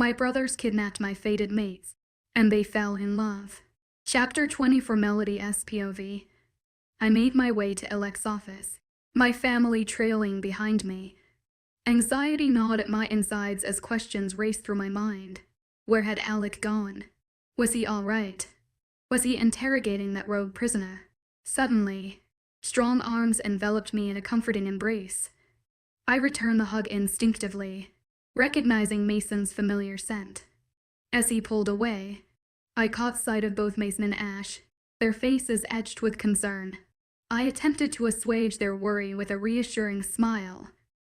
My brothers kidnapped my fated mates, and they fell in love. Chapter 20 for Melody's POV. I made my way to Alec's office, my family trailing behind me. Anxiety gnawed at my insides as questions raced through my mind. Where had Alec gone? Was he all right? Was he interrogating that rogue prisoner? Suddenly, strong arms enveloped me in a comforting embrace. I returned the hug instinctively, recognizing Mason's familiar scent. As he pulled away, I caught sight of both Mason and Ash, their faces etched with concern. I attempted to assuage their worry with a reassuring smile,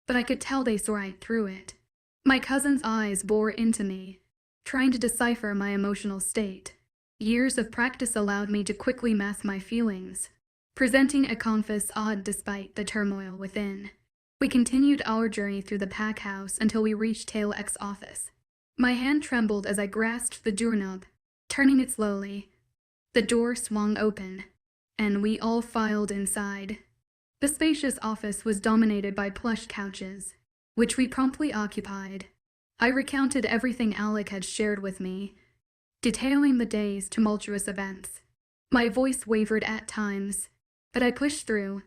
but I could tell they saw right through it. My cousin's eyes bore into me, trying to decipher my emotional state. Years of practice allowed me to quickly mask my feelings, presenting a confess odd despite the turmoil within. We continued our journey through the pack house until we reached Alec's office. My hand trembled as I grasped the doorknob, turning it slowly. The door swung open, and we all filed inside. The spacious office was dominated by plush couches, which we promptly occupied. I recounted everything Alec had shared with me, detailing the day's tumultuous events. My voice wavered at times, but I pushed through,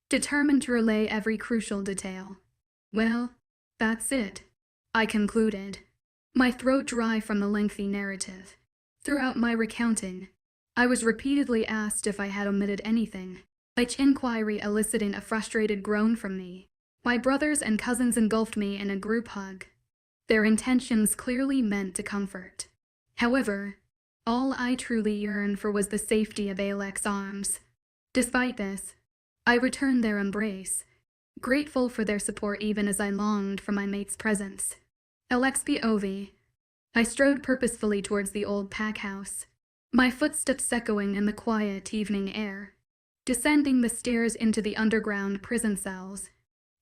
determined to relay every crucial detail. Well, that's it, I concluded, my throat dry from the lengthy narrative. Throughout my recounting, I was repeatedly asked if I had omitted anything, each inquiry eliciting a frustrated groan from me. My brothers and cousins engulfed me in a group hug, their intentions clearly meant to comfort. However, all I truly yearned for was the safety of Alec's arms. Despite this, I returned their embrace, grateful for their support even as I longed for my mate's presence. Alec's POV. I strode purposefully towards the old pack house, my footsteps echoing in the quiet evening air. Descending the stairs into the underground prison cells,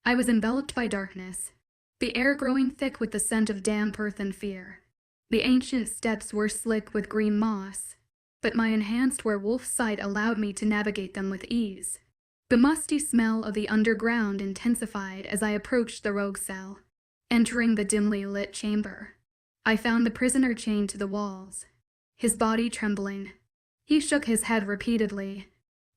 I was enveloped by darkness, the air growing thick with the scent of damp earth and fear. The ancient steps were slick with green moss, but my enhanced werewolf sight allowed me to navigate them with ease. The musty smell of the underground intensified as I approached the rogue cell. Entering the dimly lit chamber, I found the prisoner chained to the walls, his body trembling. He shook his head repeatedly,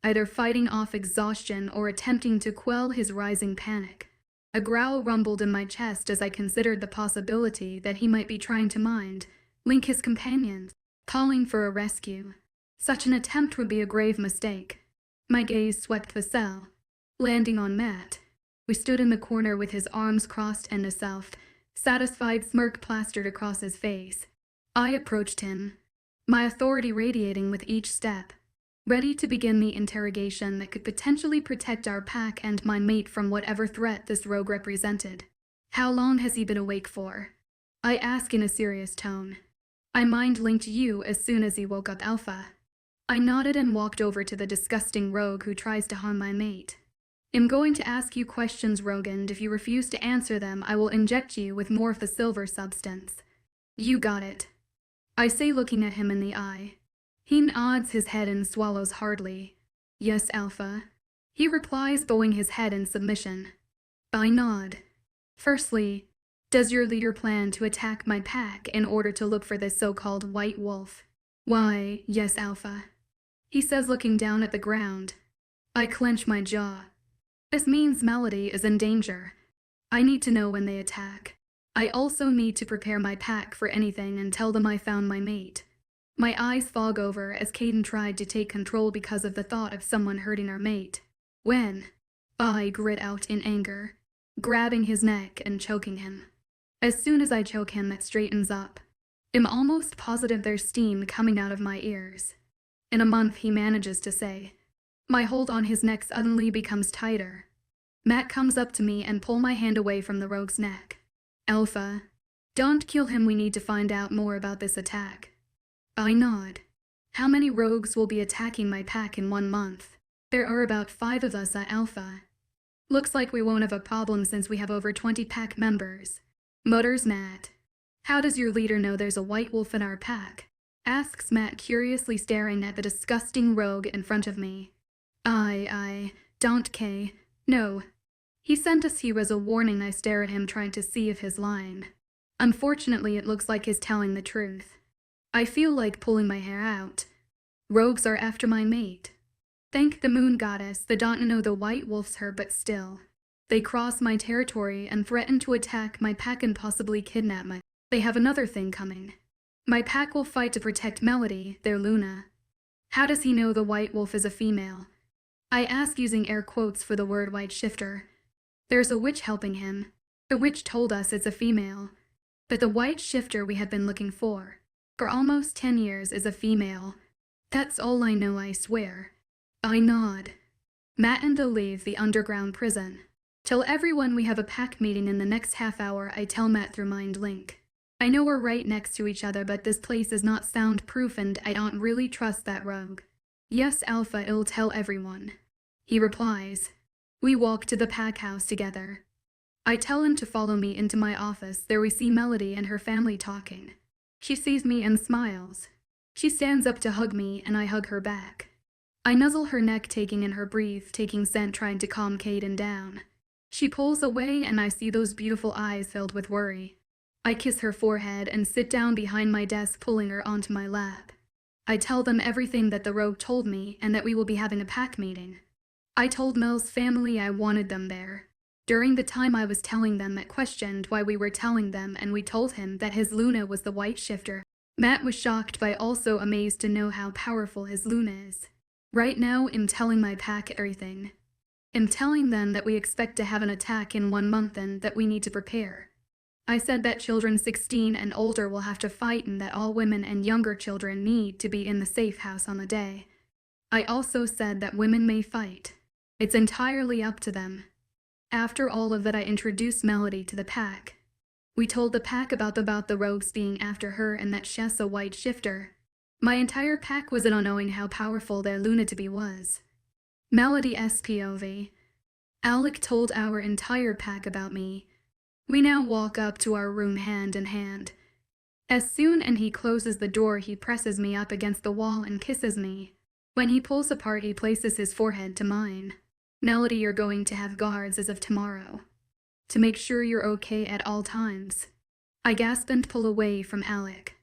either fighting off exhaustion or attempting to quell his rising panic. A growl rumbled in my chest as I considered the possibility that he might be trying to link his companions, calling for a rescue. Such an attempt would be a grave mistake. My gaze swept the cell, landing on Matt. We stood in the corner with his arms crossed and a self-satisfied smirk plastered across his face. I approached him, my authority radiating with each step, ready to begin the interrogation that could potentially protect our pack and my mate from whatever threat this rogue represented. How long has he been awake for? I asked in a serious tone. I mind-linked you as soon as he woke up, Alpha. I nodded and walked over to the disgusting rogue who tries to harm my mate. I'm going to ask you questions, rogue, and if you refuse to answer them, I will inject you with more of the silver substance. You got it, I say, looking at him in the eye. He nods his head and swallows hardly. Yes, Alpha, he replies, bowing his head in submission. I nod. Firstly, does your leader plan to attack my pack in order to look for this so-called white wolf? Why, yes, Alpha, he says, looking down at the ground. I clench my jaw. This means Melody is in danger. I need to know when they attack. I also need to prepare my pack for anything and tell them I found my mate. My eyes fog over as Caden tried to take control because of the thought of someone hurting our mate. When? I grit out in anger, grabbing his neck and choking him. As soon as I choke him, it straightens up. I'm almost positive there's steam coming out of my ears. In a month, he manages to say. My hold on his neck suddenly becomes tighter. Matt comes up to me and pulls my hand away from the rogue's neck. Alpha, don't kill him, we need to find out more about this attack. I nod. How many rogues will be attacking my pack in 1 month? There are about 5 of us at Alpha. Looks like we won't have a problem since we have over 20 pack members, mutters Matt. How does your leader know there's a white wolf in our pack? Asks Matt, curiously staring at the disgusting rogue in front of me. I don't care. No. He sent us here as a warning. I stare at him, trying to see if he's lying. Unfortunately, it looks like he's telling the truth. I feel like pulling my hair out. Rogues are after my mate. Thank the moon goddess, they don't know the white wolf's her, but still. They cross my territory and threaten to attack my pack and possibly kidnap my. They have another thing coming. My pack will fight to protect Melody, their Luna. How does he know the white wolf is a female? I ask, using air quotes for the word white shifter. There's a witch helping him. The witch told us it's a female. But the white shifter we have been looking for almost 10 years is a female. That's all I know, I swear. I nod. Matt and Bill leave the underground prison. Tell everyone we have a pack meeting in the next half hour, I tell Matt through Mind Link. I know we're right next to each other, but this place is not soundproof and I don't really trust that rogue. Yes, Alpha, I'll tell everyone. He replies. We walk to the pack house together. I tell him to follow me into my office. There we see Melody and her family talking. She sees me and smiles. She stands up to hug me and I hug her back. I nuzzle her neck, taking in her breathtaking scent, trying to calm Caden down. She pulls away and I see those beautiful eyes filled with worry. I kiss her forehead and sit down behind my desk, pulling her onto my lap. I tell them everything that the rogue told me and that we will be having a pack meeting. I told Mel's family I wanted them there. During the time I was telling them, Matt questioned why we were telling them, and we told him that his Luna was the white shifter. Matt was shocked but also amazed to know how powerful his Luna is. Right now, I'm telling my pack everything. I'm telling them that we expect to have an attack in 1 month and that we need to prepare. I said that children 16 and older will have to fight and that all women and younger children need to be in the safe house on the day. I also said that women may fight. It's entirely up to them. After all of that, I introduced Melody to the pack. We told the pack about the rogues being after her and that she's a white shifter. My entire pack was in on knowing how powerful their lunaticity was. Melody SPOV. Alec told our entire pack about me. We now walk up to our room hand in hand. As soon as he closes the door, he presses me up against the wall and kisses me. When he pulls apart, he places his forehead to mine. Melody, you're going to have guards as of tomorrow, to make sure you're okay at all times. I gasp and pull away from Alec.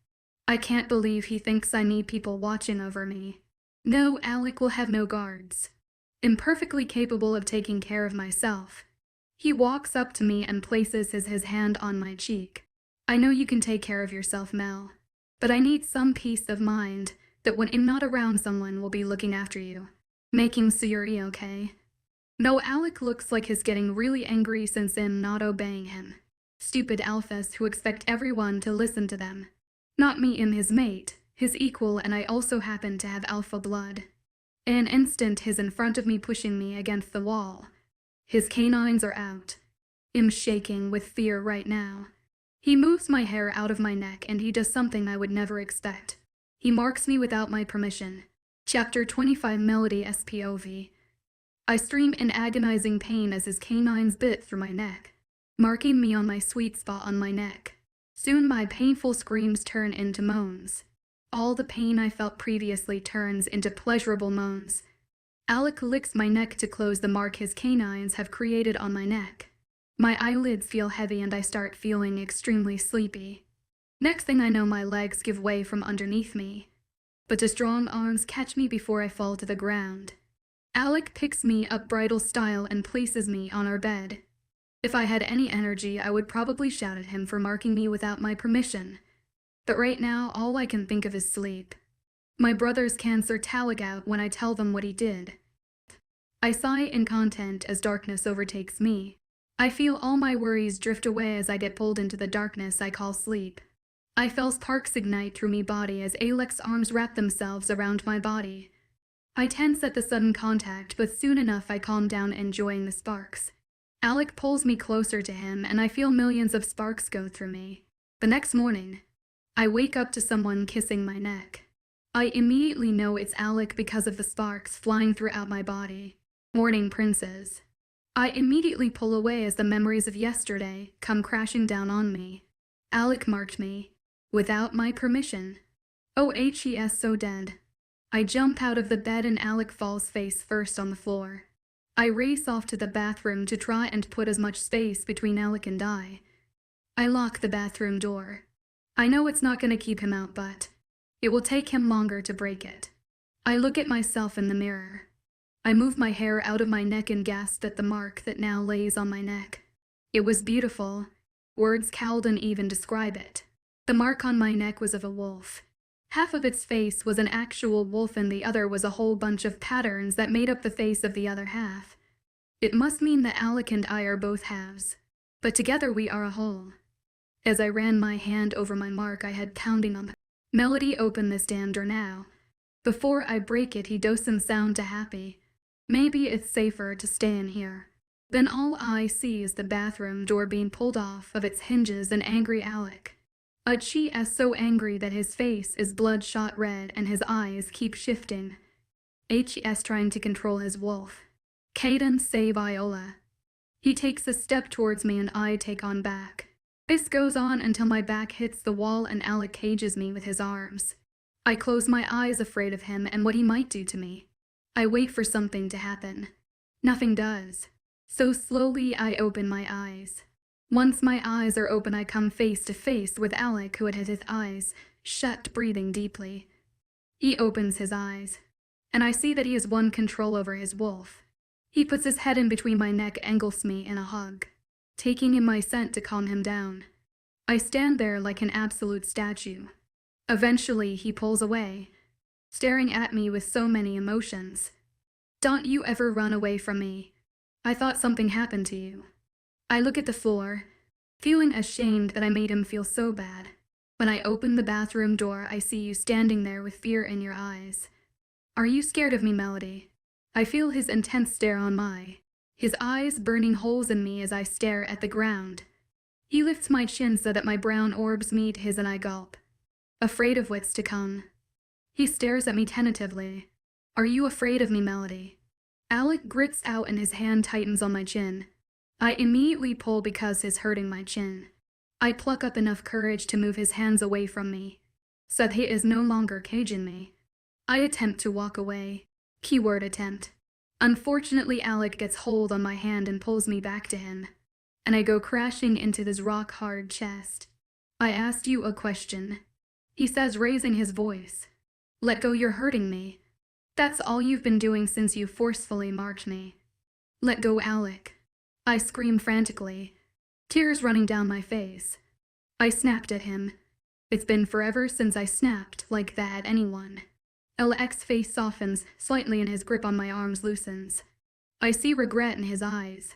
I can't believe he thinks I need people watching over me. No, Alec will have no guards. I'm perfectly capable of taking care of myself. He walks up to me and places his hand on my cheek. I know you can take care of yourself, Mel, but I need some peace of mind that when I'm not around, someone will be looking after you, making sure you're okay. No, Alec looks like he's getting really angry since I'm not obeying him. Stupid alphas who expect everyone to listen to them. Not me, I'm his mate, his equal, and I also happen to have alpha blood. In an instant, he's in front of me, pushing me against the wall. His canines are out. I'm shaking with fear right now. He moves my hair out of my neck and he does something I would never expect. He marks me without my permission. Chapter 25, Melody SPOV. I scream in agonizing pain as his canines bit through my neck, marking me on my sweet spot on my neck. Soon my painful screams turn into moans. All the pain I felt previously turns into pleasurable moans. Alec licks my neck to close the mark his canines have created on my neck. My eyelids feel heavy and I start feeling extremely sleepy. Next thing I know, my legs give way from underneath me, but his strong arms catch me before I fall to the ground. Alec picks me up bridal style and places me on our bed. If I had any energy, I would probably shout at him for marking me without my permission. But right now, all I can think of is sleep. My brothers cancel Alec out when I tell them what he did. I sigh in content as darkness overtakes me. I feel all my worries drift away as I get pulled into the darkness I call sleep. I feel sparks ignite through my body as Alec's arms wrap themselves around my body. I tense at the sudden contact, but soon enough I calm down, enjoying the sparks. Alec pulls me closer to him and I feel millions of sparks go through me. The next morning, I wake up to someone kissing my neck. I immediately know it's Alec because of the sparks flying throughout my body. Morning, princes. I immediately pull away as the memories of yesterday come crashing down on me. Alec marked me, without my permission. Oh, he's so dead. I jump out of the bed and Alec falls face first on the floor. I race off to the bathroom to try and put as much space between Alec and I. I lock the bathroom door. I know it's not going to keep him out, but it will take him longer to break it. I look at myself in the mirror. I move my hair out of my neck and gasp at the mark that now lays on my neck. It was beautiful. Words can't even describe it. The mark on my neck was of a wolf. Half of its face was an actual wolf and the other was a whole bunch of patterns that made up the face of the other half. It must mean that Alec and I are both halves, but together we are a whole. As I ran my hand over my mark, I had pounding on the Melody, open this damn door now. Before I break it, he doesn't sound too happy. Maybe it's safer to stay in here. Then all I see is the bathroom door being pulled off of its hinges and angry Alec. She is so angry that his face is bloodshot red and his eyes keep shifting. He's trying to control his wolf. Caden, say Viola. He takes a step towards me and I take on back. This goes on until my back hits the wall and Alec cages me with his arms. I close my eyes afraid of him and what he might do to me. I wait for something to happen. Nothing does. So slowly I open my eyes. Once my eyes are open, I come face to face with Alec, who had his eyes shut, breathing deeply. He opens his eyes, and I see that he has won control over his wolf. He puts his head in between my neck, engulfs me in a hug, taking in my scent to calm him down. I stand there like an absolute statue. Eventually, he pulls away, staring at me with so many emotions. Don't you ever run away from me. I thought something happened to you. I look at the floor, feeling ashamed that I made him feel so bad. When I open the bathroom door, I see you standing there with fear in your eyes. Are you scared of me, Melody? I feel his intense stare on his eyes burning holes in me as I stare at the ground. He lifts my chin so that my brown orbs meet his and I gulp, afraid of what's to come. He stares at me tentatively. Are you afraid of me, Melody? Alec grits out and his hand tightens on my chin. I immediately pull because he's hurting my chin. I pluck up enough courage to move his hands away from me, so that he is no longer caging me. I attempt to walk away. Keyword attempt. Unfortunately, Alec gets hold on my hand and pulls me back to him, and I go crashing into his rock-hard chest. I asked you a question, he says, raising his voice. Let go, you're hurting me. That's all you've been doing since you forcefully marked me. Let go, Alec. I scream frantically, tears running down my face. I snapped at him. It's been forever since I snapped like that at anyone. Alec's face softens slightly and his grip on my arms loosens. I see regret in his eyes.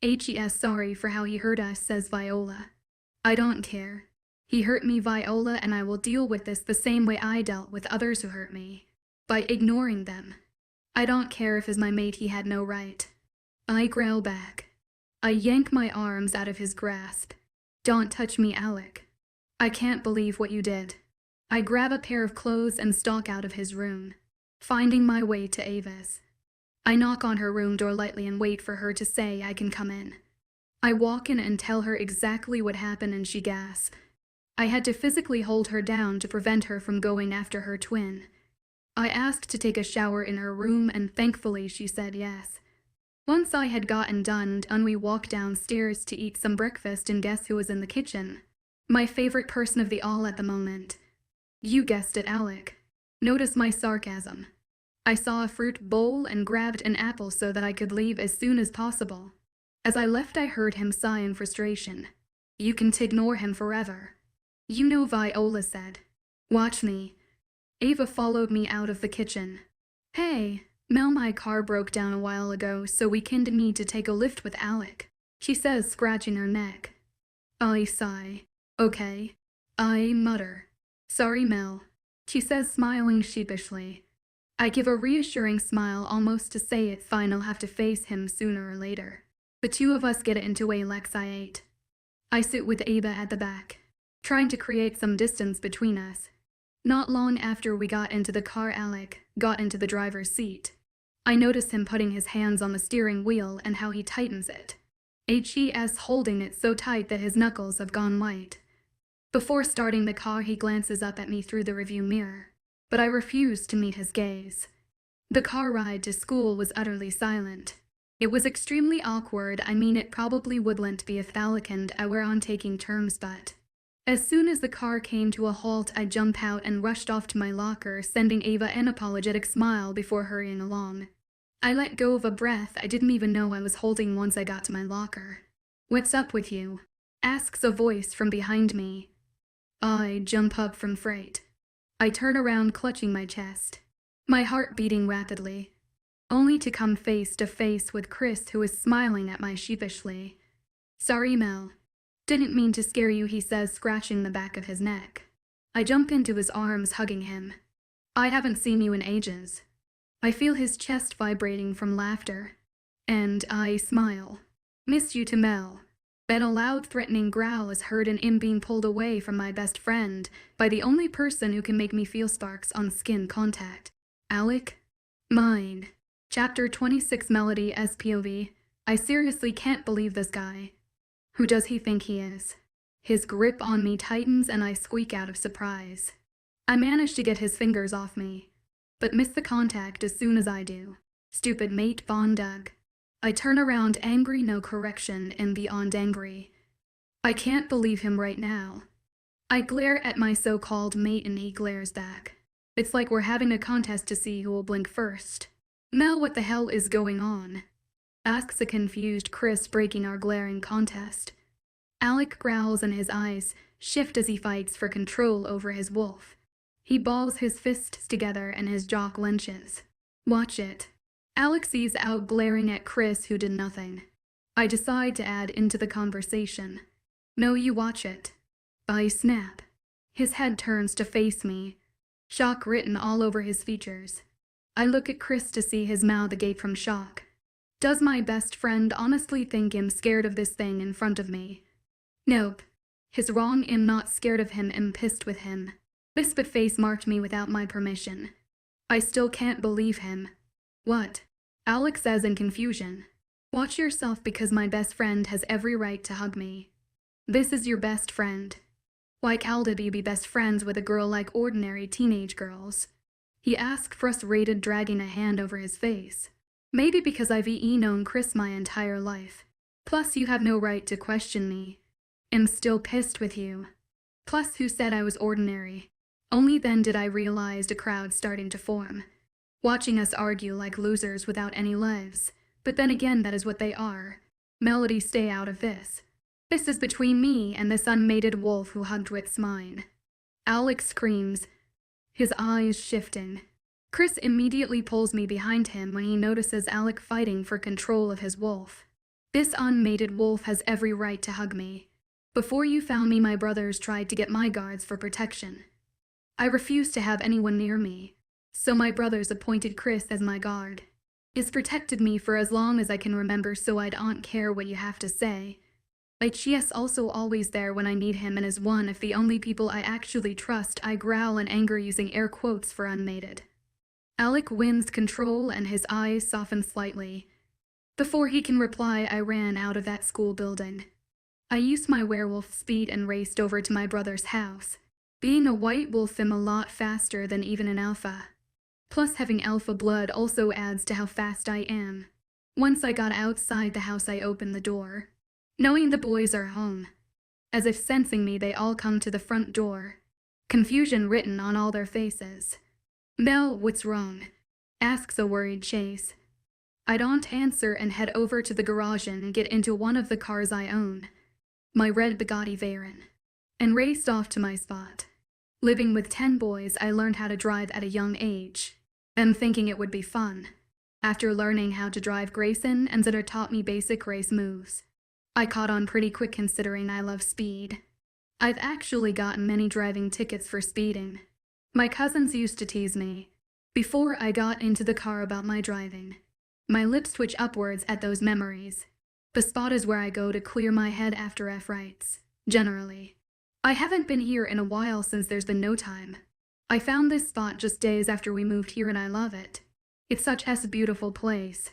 Hes sorry for how he hurt us, says Viola. I don't care. He hurt me, Viola, and I will deal with this the same way I dealt with others who hurt me, by ignoring them. I don't care if as my mate he had no right. I growl back. I yank my arms out of his grasp. Don't touch me, Alec. I can't believe what you did. I grab a pair of clothes and stalk out of his room, finding my way to Ava's. I knock on her room door lightly and wait for her to say I can come in. I walk in and tell her exactly what happened and she gasps. I had to physically hold her down to prevent her from going after her twin. I asked to take a shower in her room and thankfully she said yes. Once I had gotten done, we walked downstairs to eat some breakfast and guess who was in the kitchen? My favorite person of the all at the moment. You guessed it, Alec. Notice my sarcasm. I saw a fruit bowl and grabbed an apple so that I could leave as soon as possible. As I left, I heard him sigh in frustration. You can ignore him forever. You know, Viola said. Watch me. Ava followed me out of the kitchen. Hey, Mel, my car broke down a while ago, so we kinda need to take a lift with Alec, she says, scratching her neck. I sigh. Okay. I mutter. Sorry, Mel, she says, smiling sheepishly. I give a reassuring smile, almost to say it's fine, I'll have to face him sooner or later. The two of us get into a Lexi8. I sit with Ava at the back, trying to create some distance between us. Not long after we got into the car, Alec got into the driver's seat. I notice him putting his hands on the steering wheel and how he tightens it. Hes holding it so tight that his knuckles have gone white. Before starting the car, he glances up at me through the rearview mirror, but I refuse to meet his gaze. The car ride to school was utterly silent. It was extremely awkward. I mean, it probably wouldn't be if Alec and I were on taking terms, but as soon as the car came to a halt, I jumped out and rushed off to my locker, sending Ava an apologetic smile before hurrying along. I let go of a breath I didn't even know I was holding once I got to my locker. "What's up with you?" asks a voice from behind me. I jump up from fright. I turn around, clutching my chest, my heart beating rapidly, only to come face to face with Chris, who is smiling at me sheepishly. "Sorry, Mel. Didn't mean to scare you," he says, scratching the back of his neck. I jump into his arms, hugging him. "I haven't seen you in ages." I feel his chest vibrating from laughter, and I smile. "Miss you to Mel." Then a loud threatening growl is heard, and I'm being pulled away from my best friend by the only person who can make me feel sparks on skin contact. Alec? Mine. Chapter 26, Melody SPOV. I seriously can't believe this guy. Who does he think he is? His grip on me tightens and I squeak out of surprise. I manage to get his fingers off me, but miss the contact as soon as I do. Stupid mate Von Doug. I turn around, angry, no correction, and beyond angry. I can't believe him right now. I glare at my so-called mate and he glares back. It's like we're having a contest to see who will blink first. "Mel, what the hell is going on?" asks a confused Chris, breaking our glaring contest. Alec growls and his eyes shift as he fights for control over his wolf. He balls his fists together and his jaw clenches. "Watch it." Alec sees out, glaring at Chris, who did nothing. I decide to add into the conversation. "No, you watch it." I snap. His head turns to face me, shock written all over his features. I look at Chris to see his mouth agape from shock. Does my best friend honestly think I'm scared of this thing in front of me? Nope. He's wrong. I'm not scared of him. I'm pissed with him. This but face marked me without my permission. I still can't believe him. "What?" Alex says in confusion. "Watch yourself, because my best friend has every right to hug me." "This is your best friend. Why can't you be best friends with a girl like ordinary teenage girls?" he asked, frustrated, dragging a hand over his face. "Maybe because I've known Chris my entire life. Plus, you have no right to question me. I'm still pissed with you. Plus, who said I was ordinary?" Only then did I realize a crowd starting to form, watching us argue like losers without any lives. But then again, that is what they are. Melody, stay out of this. This is between me and this unmated wolf who hugged what's mine. Alex screams, his eyes shifting. Chris immediately pulls me behind him when he notices Alec fighting for control of his wolf. "This unmated wolf has every right to hug me. Before you found me, my brothers tried to get my guards for protection. I refused to have anyone near me, so my brothers appointed Chris as my guard. He's protected me for as long as I can remember, so I don't care what you have to say. Like, she is also always there when I need him and is one of the only people I actually trust." I growl in anger, using air quotes for unmated. Alec wins control and his eyes soften slightly. Before he can reply, I ran out of that school building. I used my werewolf speed and raced over to my brother's house. Being a white wolf, I'm a lot faster than even an alpha. Plus, having alpha blood also adds to how fast I am. Once I got outside the house, I opened the door, knowing the boys are home. As if sensing me, they all come to the front door, confusion written on all their faces. "Mel, what's wrong?" asks a worried Chase. I don't answer and head over to the garage and get into one of the cars I own, my red Bugatti Veyron, and raced off to my spot. Living with 10 boys, I learned how to drive at a young age, and thinking it would be fun. After learning how to drive, Grayson and Zitter taught me basic race moves. I caught on pretty quick, considering I love speed. I've actually gotten many driving tickets for speeding. My cousins used to tease me before I got into the car about my driving. My lips twitch upwards at those memories. The spot is where I go to clear my head after F-rights, generally. I haven't been here in a while since there's been no time. I found this spot just days after we moved here and I love it. It's such a beautiful place.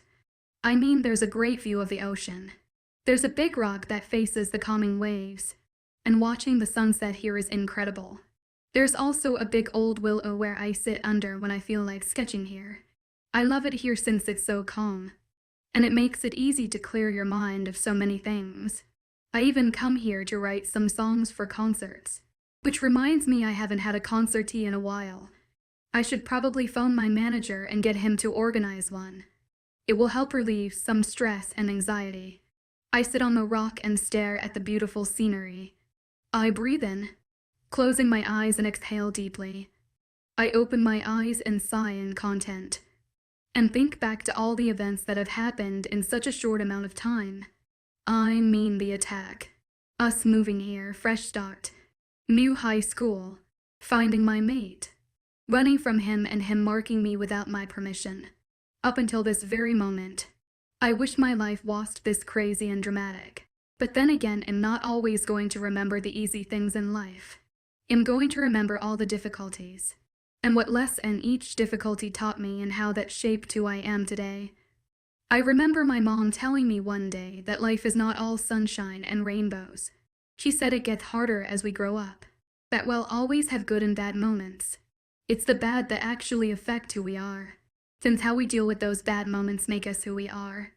I mean, there's a great view of the ocean. There's a big rock that faces the calming waves, and watching the sunset here is incredible. There's also a big old willow where I sit under when I feel like sketching here. I love it here since it's so calm. and it makes it easy to clear your mind of so many things. I even come here to write some songs for concerts. Which reminds me I haven't had a concertee in a while. I should probably phone my manager and get him to organize one. It will help relieve some stress and anxiety. I sit on the rock and stare at the beautiful scenery. I breathe in, closing my eyes and exhale deeply. I open my eyes and sigh in content, and think back to all the events that have happened in such a short amount of time. I mean the attack, us moving here, fresh start, new high school, finding my mate, running from him and him marking me without my permission. Up until this very moment, I wish my life wasn't this crazy and dramatic. But then again, I'm not always going to remember the easy things in life. I'm going to remember all the difficulties, and what lesson each difficulty taught me and how that shaped who I am today. I remember my mom telling me one day that life is not all sunshine and rainbows. She said it gets harder as we grow up, that we'll always have good and bad moments. It's the bad that actually affect who we are, since how we deal with those bad moments make us who we are.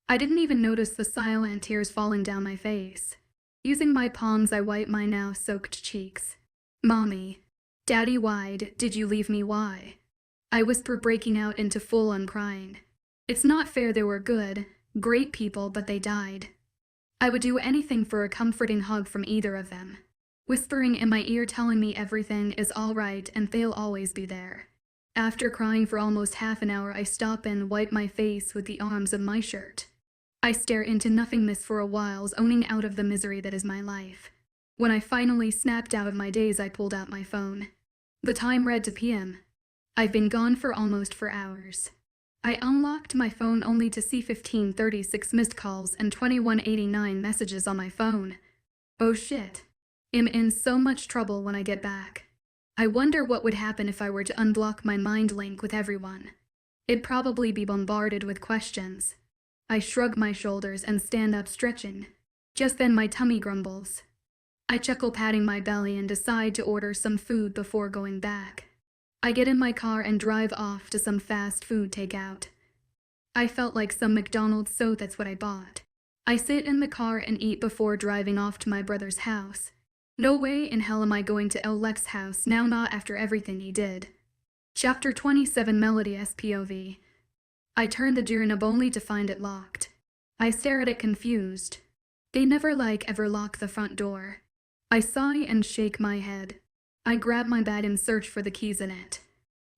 I didn't even notice the silent tears falling down my face. Using my palms, I wipe my now soaked cheeks. Mommy, Daddy, why did you leave me? Why? I whisper, breaking out into full-on crying. It's not fair. They were good, great people, but they died. I would do anything for a comforting hug from either of them, whispering in my ear, telling me everything is all right and they'll always be there. After crying for almost half an hour, I stop and wipe my face with the arms of my shirt. I stare into nothingness for a while, zoning out of the misery that is my life. When I finally snapped out of my daze, I pulled out my phone. The time read to PM. I've been gone for almost 4 hours. I unlocked my phone only to see 1536 missed calls and 2189 messages on my phone. Oh shit. I'm in so much trouble when I get back. I wonder what would happen if I were to unblock my mind link with everyone. It'd probably be bombarded with questions. I shrug my shoulders and stand up, stretching. Just then my tummy grumbles. I chuckle, patting my belly, and decide to order some food before going back. I get in my car and drive off to some fast food takeout. I felt like some McDonald's, so that's what I bought. I sit in the car and eat before driving off to my brother's house. No way in hell am I going to Alex's house now, not after everything he did. Chapter 27, Melody SPOV. I turn the doorknob only to find it locked. I stare at it confused. They never ever lock the front door. I sigh and shake my head. I grab my bag and search for the keys in it.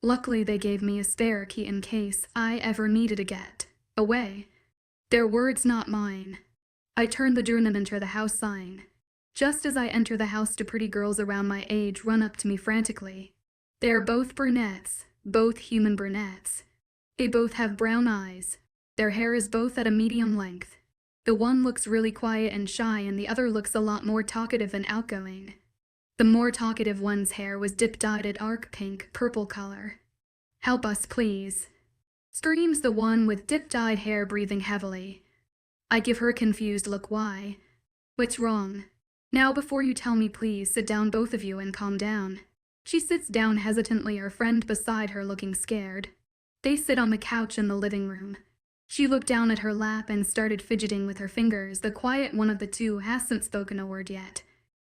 Luckily they gave me a spare key in case I ever needed to get away. Their words, not mine. I turn the doorknob and enter the house, sighing. Just as I enter the house, two pretty girls around my age run up to me frantically. They are both brunettes, both human brunettes. They both have brown eyes. Their hair is both at a medium length. The one looks really quiet and shy, and the other looks a lot more talkative and outgoing. The more talkative one's hair was dip-dyed a dark pink, purple color. "Help us, please," screams the one with dip-dyed hair, breathing heavily. I give her a confused look. Why? What's wrong? Now, before you tell me, please sit down, both of you, and calm down. She sits down hesitantly, her friend beside her looking scared. They sit on the couch in the living room. She looked down at her lap and started fidgeting with her fingers. The quiet one of the two hasn't spoken a word yet.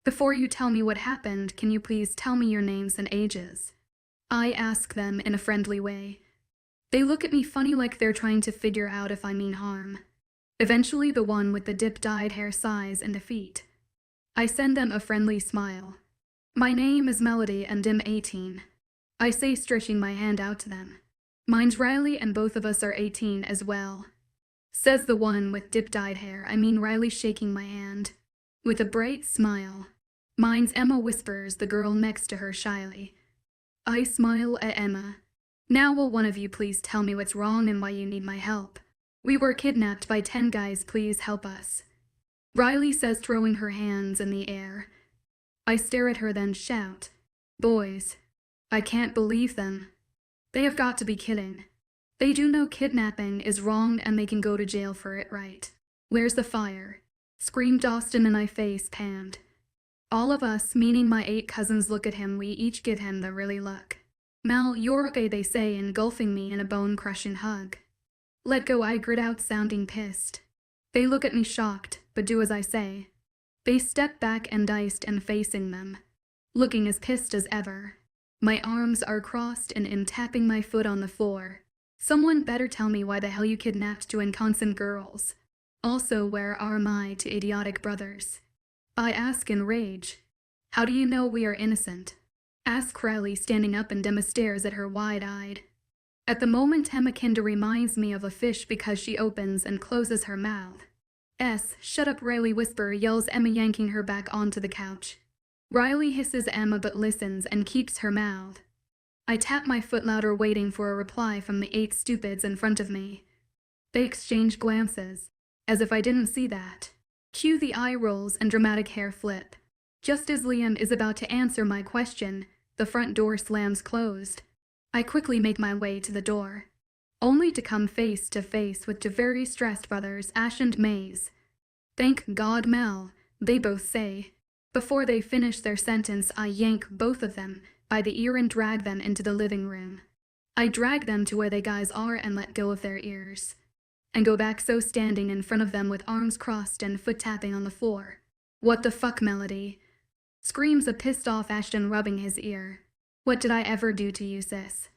Before you tell me what happened, can you please tell me your names and ages? I ask them in a friendly way. They look at me funny, like they're trying to figure out if I mean harm. Eventually the one with the dip-dyed hair sighs in defeat. I send them a friendly smile. "My name is Melody and I'm 18. I say, stretching my hand out to them. "Mine's Riley and both of us are 18 as well," says the one with dip-dyed hair. I mean Riley, shaking my hand. With a bright smile. "Mine's Emma," whispers the girl next to her shyly. I smile at Emma. "Now will one of you please tell me what's wrong and why you need my help? We were kidnapped by 10 guys, please help us," Riley says, throwing her hands in the air. I stare at her, then shout, "Boys, I can't believe them. They have got to be kidding. They do know kidnapping is wrong and they can go to jail for it, right? Where's the fire?" screamed Austin, and I face palmed. All of us, meaning my 8 cousins, look at him. We each give him the really look. "Mel, you're okay," they say, engulfing me in a bone-crushing hug. Let go, I grit out, sounding pissed. They look at me shocked, but do as I say. They step back and diced and facing them, looking as pissed as ever. My arms are crossed and tapping my foot on the floor. Someone better tell me why the hell you kidnapped two inconstant girls. Also, where are my two idiotic brothers? I ask in rage. How do you know we are innocent? Ask Riley, standing up, and Emma stares at her wide-eyed. At the moment, Emma kinda reminds me of a fish because she opens and closes her mouth. Shut up, Riley, whisper, yells Emma, yanking her back onto the couch. Riley hisses Emma but listens and keeps her mouth. I tap my foot louder, waiting for a reply from the 8 stupids in front of me. They exchange glances, as if I didn't see that. Cue the eye rolls and dramatic hair flip. Just as Liam is about to answer my question, the front door slams closed. I quickly make my way to the door, only to come face to face with two very stressed brothers, Ash and Maze. Thank God, Mel, they both say. Before they finish their sentence, I yank both of them by the ear and drag them into the living room. I drag them to where they guys are and let go of their ears, and go back, so standing in front of them with arms crossed and foot tapping on the floor. What the fuck, Melody? Screams a pissed off Ashton, rubbing his ear. What did I ever do to you, sis?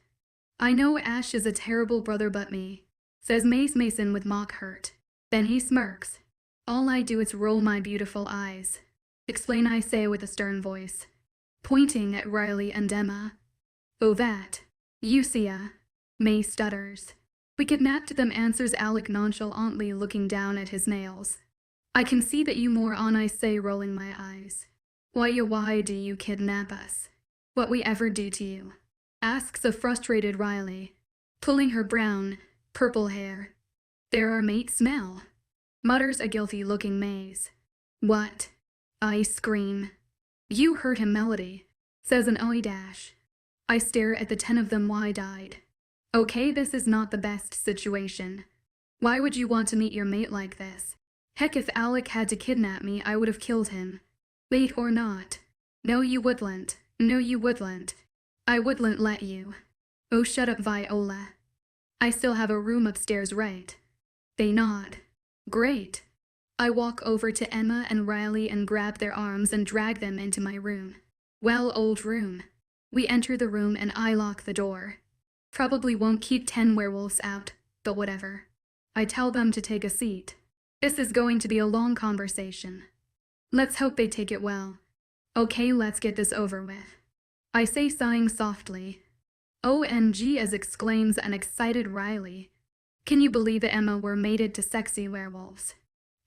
I know Ash is a terrible brother, but me, says Mason with mock hurt. Then he smirks. All I do is roll my beautiful eyes. Explain, I say with a stern voice, pointing at Riley and Emma. Oh, that. You see, May stutters. We kidnapped them, answers Alec nonchalantly, looking down at his nails. I can see that you moron, I say, rolling my eyes. Why do you kidnap us? What we ever do to you? Asks a frustrated Riley, pulling her brown, purple hair. There our mate smell, mutters a guilty-looking Maze. What? I scream. You hurt him, Melody, says an oi dash. I stare at the 10 of them wide-eyed. Okay, this is not the best situation. Why would you want to meet your mate like this? Heck, if Alec had to kidnap me, I would have killed him. Wait, or not. No, you wouldn't. No, you wouldn't. I wouldn't let you. Oh, shut up, Viola. I still have a room upstairs, right? They nod. Great. I walk over to Emma and Riley and grab their arms and drag them into my room. Well, old room. We enter the room and I lock the door. Probably won't keep 10 werewolves out, but whatever. I tell them to take a seat. This is going to be a long conversation. Let's hope they take it well. Okay, let's get this over with. I say, sighing softly. OMG, as exclaims an excited Riley. Can you believe it, Emma? We're mated to sexy werewolves.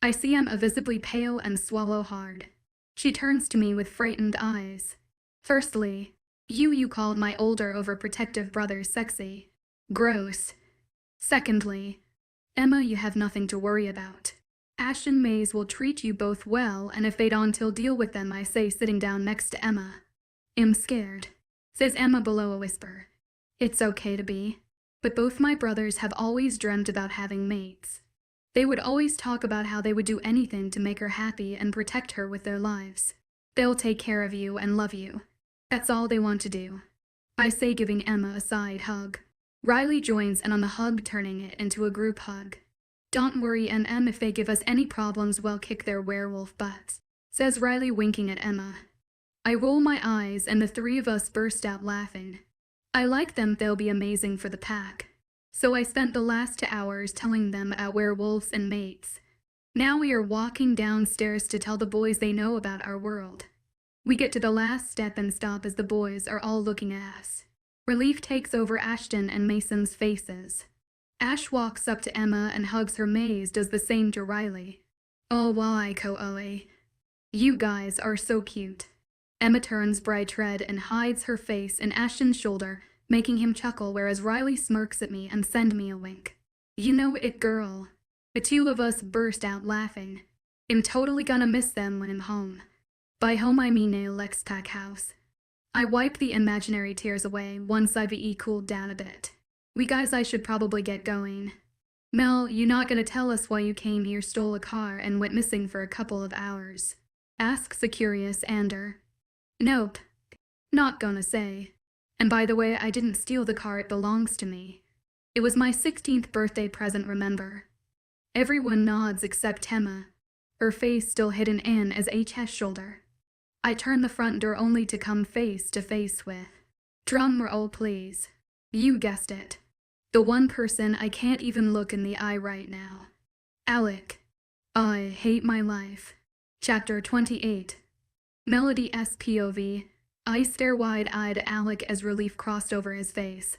I see Emma visibly pale and swallow hard. She turns to me with frightened eyes. Firstly, you called my older overprotective brother sexy. Gross. Secondly, Emma, you have nothing to worry about. Ash and Maze will treat you both well, and if they don't, he'll deal with them, I say, sitting down next to Emma. I'm scared, says Emma below a whisper. It's okay to be, but both my brothers have always dreamt about having mates. They would always talk about how they would do anything to make her happy and protect her with their lives. They'll take care of you and love you. That's all they want to do. I say, giving Emma a side hug. Riley joins in on the hug, turning it into a group hug. Don't worry, and Em, if they give us any problems, we'll kick their werewolf butts, says Riley, winking at Emma. I roll my eyes and the 3 of us burst out laughing. I like them, they'll be amazing for the pack. So I spent the last 2 hours telling them about werewolves and mates. Now we are walking downstairs to tell the boys they know about our world. We get to the last step and stop as the boys are all looking at us. Relief takes over Ashton and Mason's faces. Ash walks up to Emma and hugs her. Maze does the same to Riley. Oh, why, Koe. You guys are so cute. Emma turns bright red and hides her face in Ashton's shoulder, making him chuckle, whereas Riley smirks at me and sends me a wink. You know it, girl. The 2 of us burst out laughing. I'm totally gonna miss them when I'm home. By home I mean a Lex Pack house. I wipe the imaginary tears away once I've cooled down a bit. We guys, I should probably get going. Mel, you not gonna tell us why you came here, stole a car, and went missing for a couple of hours? Asks a curious Ander. Nope. Not gonna say. And by the way, I didn't steal the car, it belongs to me. It was my 16th birthday present, remember? Everyone nods except Emma, her face still hidden in as H's shoulder. I turn the front door only to come face to face with, drum roll please, you guessed it, the one person I can't even look in the eye right now. Alec. I hate my life. Chapter 28. Melody's POV. I stare wide-eyed at Alec as relief crossed over his face,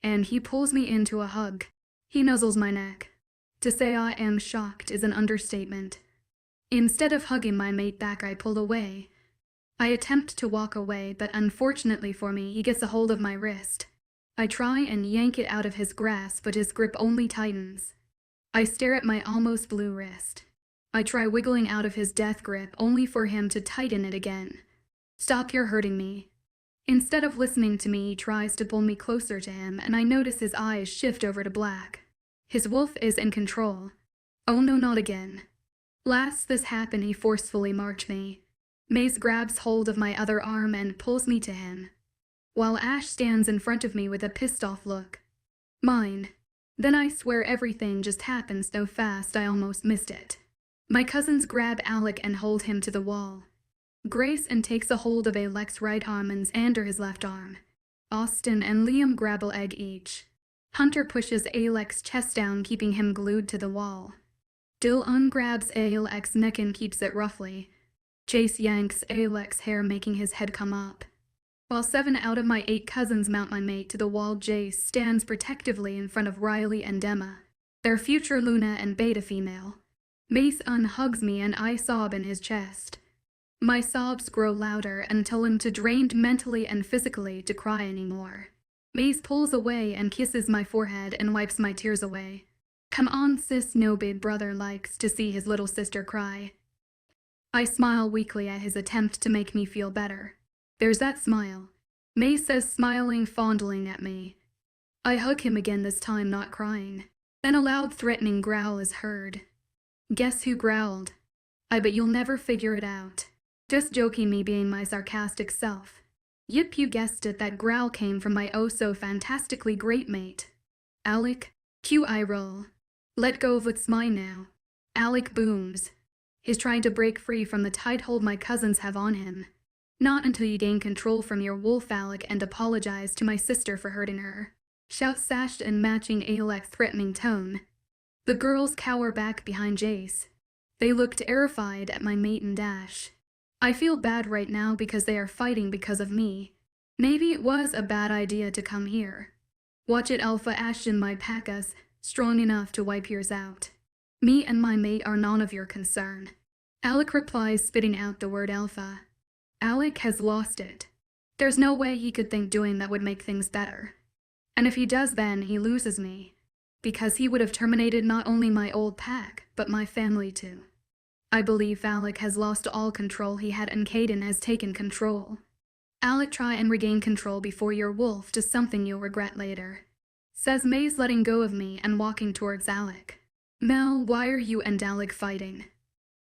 and he pulls me into a hug. He nuzzles my neck. To say I am shocked is an understatement. Instead of hugging my mate back, I pull away. I attempt to walk away, but unfortunately for me, he gets a hold of my wrist. I try and yank it out of his grasp, but his grip only tightens. I stare at my almost blue wrist. I try wiggling out of his death grip, only for him to tighten it again. Stop, you're hurting me. Instead of listening to me, he tries to pull me closer to him, and I notice his eyes shift over to black. His wolf is in control. Oh no, not again. Last this happened, he forcefully marked me. Maze grabs hold of my other arm and pulls me to him, while Ash stands in front of me with a pissed-off look. Mine. Then I swear everything just happened so fast I almost missed it. My cousins grab Alec and hold him to the wall. Grace and takes a hold of Alec's right arm and under his left arm. Austin and Liam grab a leg each. Hunter pushes Alec's chest down, keeping him glued to the wall. Dill ungrabs Alec's neck and keeps it roughly. Chase yanks Alec's hair, making his head come up. While 7 out of my 8 cousins mount my mate to the wall, Jace stands protectively in front of Riley and Emma, their future Luna and beta female. Mace unhugs me and I sob in his chest. My sobs grow louder until I'm too drained mentally and physically to cry anymore. Mace pulls away and kisses my forehead and wipes my tears away. Come on sis, no big brother likes to see his little sister cry. I smile weakly at his attempt to make me feel better. There's that smile. Mace says, smiling, fondling at me. I hug him again, this time not crying. Then a loud threatening growl is heard. Guess who growled? I bet you'll never figure it out. Just joking, me being my sarcastic self. Yep, you guessed it, that growl came from my oh-so-fantastically great mate. Alec. Cue eye roll. Let go of what's mine now. Alec booms. He's trying to break free from the tight hold my cousins have on him. Not until you gain control from your wolf, Alec, and apologize to my sister for hurting her. Shouts sashed in matching Alec's threatening tone. The girls cower back behind Jace. They look terrified at my mate and Dash. I feel bad right now because they are fighting because of me. Maybe it was a bad idea to come here. Watch it, Alpha. Ashton might pack us, strong enough to wipe yours out. Me and my mate are none of your concern. Alec replies, spitting out the word Alpha. Alec has lost it. There's no way he could think doing that would make things better. And if he does, then he loses me. Because he would have terminated not only my old pack, but my family too. I believe Alec has lost all control he had, and Caden has taken control. Alec, try and regain control before your wolf does something you'll regret later. Says Maze, letting go of me and walking towards Alec. Mel, why are you and Alec fighting?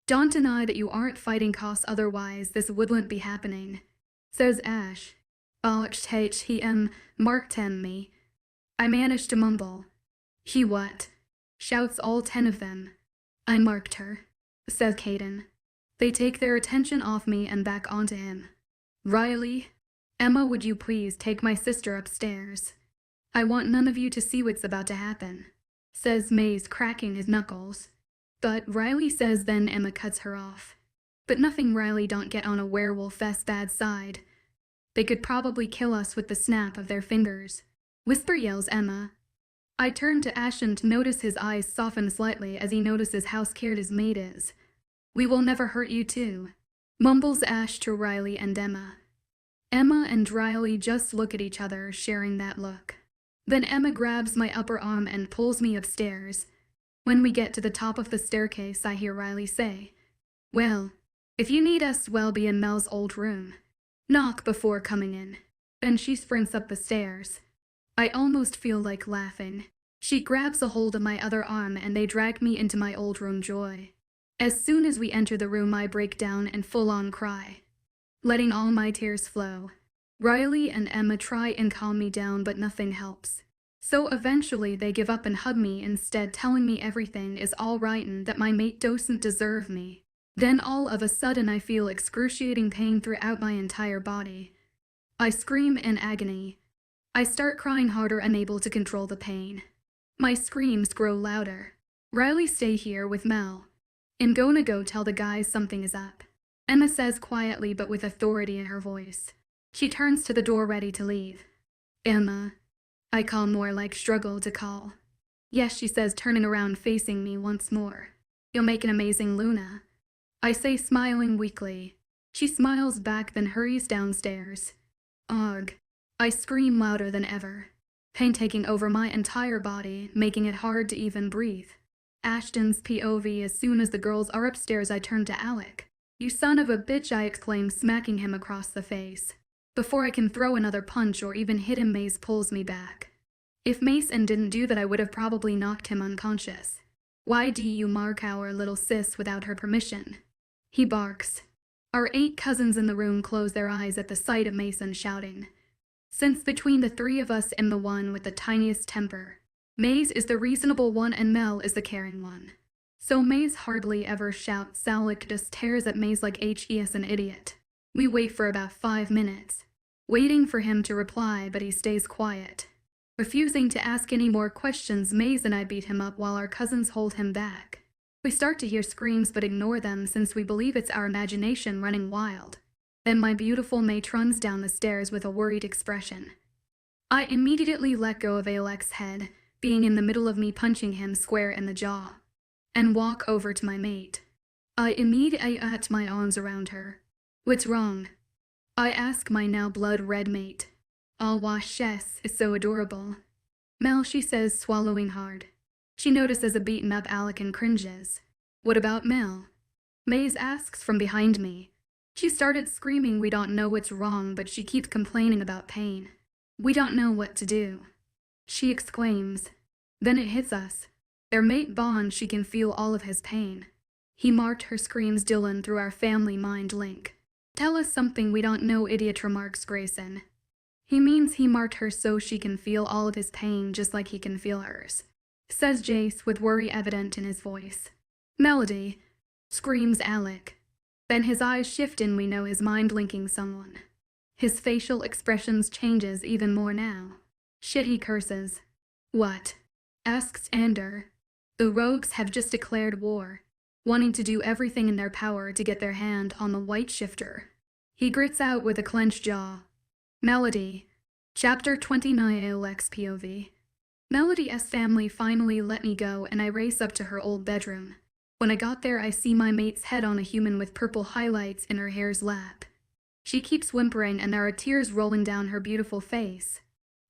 Don't deny that you aren't fighting, cause otherwise this wouldn't be happening. Says Ash. He marked him me. I managed to mumble. He what? Shouts all 10 of them. I marked her, says Caden. They take their attention off me and back onto him. Riley. Emma, would you please take my sister upstairs? I want none of you to see what's about to happen, says Maze, cracking his knuckles. But Riley says, then Emma cuts her off. But nothing, Riley don't get on a werewolf-'s bad side. They could probably kill us with the snap of their fingers. Whisper, yells Emma. I turn to Ashton to notice his eyes soften slightly as he notices how scared his mate is. We will never hurt you too, mumbles Ash to Riley and Emma. Emma and Riley just look at each other, sharing that look. Then Emma grabs my upper arm and pulls me upstairs. When we get to the top of the staircase, I hear Riley say, well, if you need us, we'll be in Mel's old room. Knock before coming in. Then she sprints up the stairs. I almost feel like laughing. She grabs a hold of my other arm and they drag me into my old room. Joy. As soon as we enter the room, I break down and full-on cry, letting all my tears flow. Riley and Emma try and calm me down, but nothing helps. So eventually they give up and hug me instead, telling me everything is all right and that my mate doesn't deserve me. Then all of a sudden I feel excruciating pain throughout my entire body. I scream in agony. I start crying harder, unable to control the pain. My screams grow louder. Riley, stay here with Mel. I'm gonna go tell the guys something is up, Emma says quietly but with authority in her voice. She turns to the door ready to leave. Emma. I call, more like struggle to call. Yes, she says, turning around facing me once more. You'll make an amazing Luna. I say, smiling weakly. She smiles back, then hurries downstairs. Ugh. I scream louder than ever, pain taking over my entire body, making it hard to even breathe. Ashton's POV. As soon as the girls are upstairs, I turn to Alec. You son of a bitch, I exclaim, smacking him across the face. Before I can throw another punch or even hit him, Mace pulls me back. If Mason didn't do that, I would have probably knocked him unconscious. Why do you mark our little sis without her permission? He barks. Our 8 cousins in the room close their eyes at the sight of Mason shouting. Since between the 3 of us and the one with the tiniest temper, Maze is the reasonable one and Mel is the caring one. So Maze hardly ever shouts. Alec just stares at Maze like he is an idiot. We wait for about 5 minutes, waiting for him to reply, but he stays quiet. Refusing to ask any more questions, Maze and I beat him up while our cousins hold him back. We start to hear screams but ignore them since we believe it's our imagination running wild. Then my beautiful mate runs down the stairs with a worried expression. I immediately let go of Alec's head, being in the middle of me punching him square in the jaw, and walk over to my mate. I immediately put my arms around her. What's wrong? I ask my now blood-red mate. Oh, wash, yes, it's so adorable. Mel, she says, swallowing hard. She notices a beaten-up Alec and cringes. What about Mel? Maze asks from behind me. She started screaming. We don't know what's wrong, but she keeps complaining about pain. We don't know what to do, she exclaims. Then it hits us. Their mate bonds. She can feel all of his pain. He marked her, screams Dylan through our family mind link. Tell us something we don't know, idiot, remarks Grayson. He means he marked her so she can feel all of his pain just like he can feel hers, says Jace with worry evident in his voice. Melody, screams Alec. Then his eyes shift and we know his mind linking someone. His facial expressions changes even more now. Shit, he curses. What? Asks Ander. The rogues have just declared war, wanting to do everything in their power to get their hand on the white shifter. He grits out with a clenched jaw. Melody. Chapter 29. Alec's POV. Melody's family finally let me go and I race up to her old bedroom. When I got there, I see my mate's head on a human with purple highlights in her hair's lap. She keeps whimpering and there are tears rolling down her beautiful face.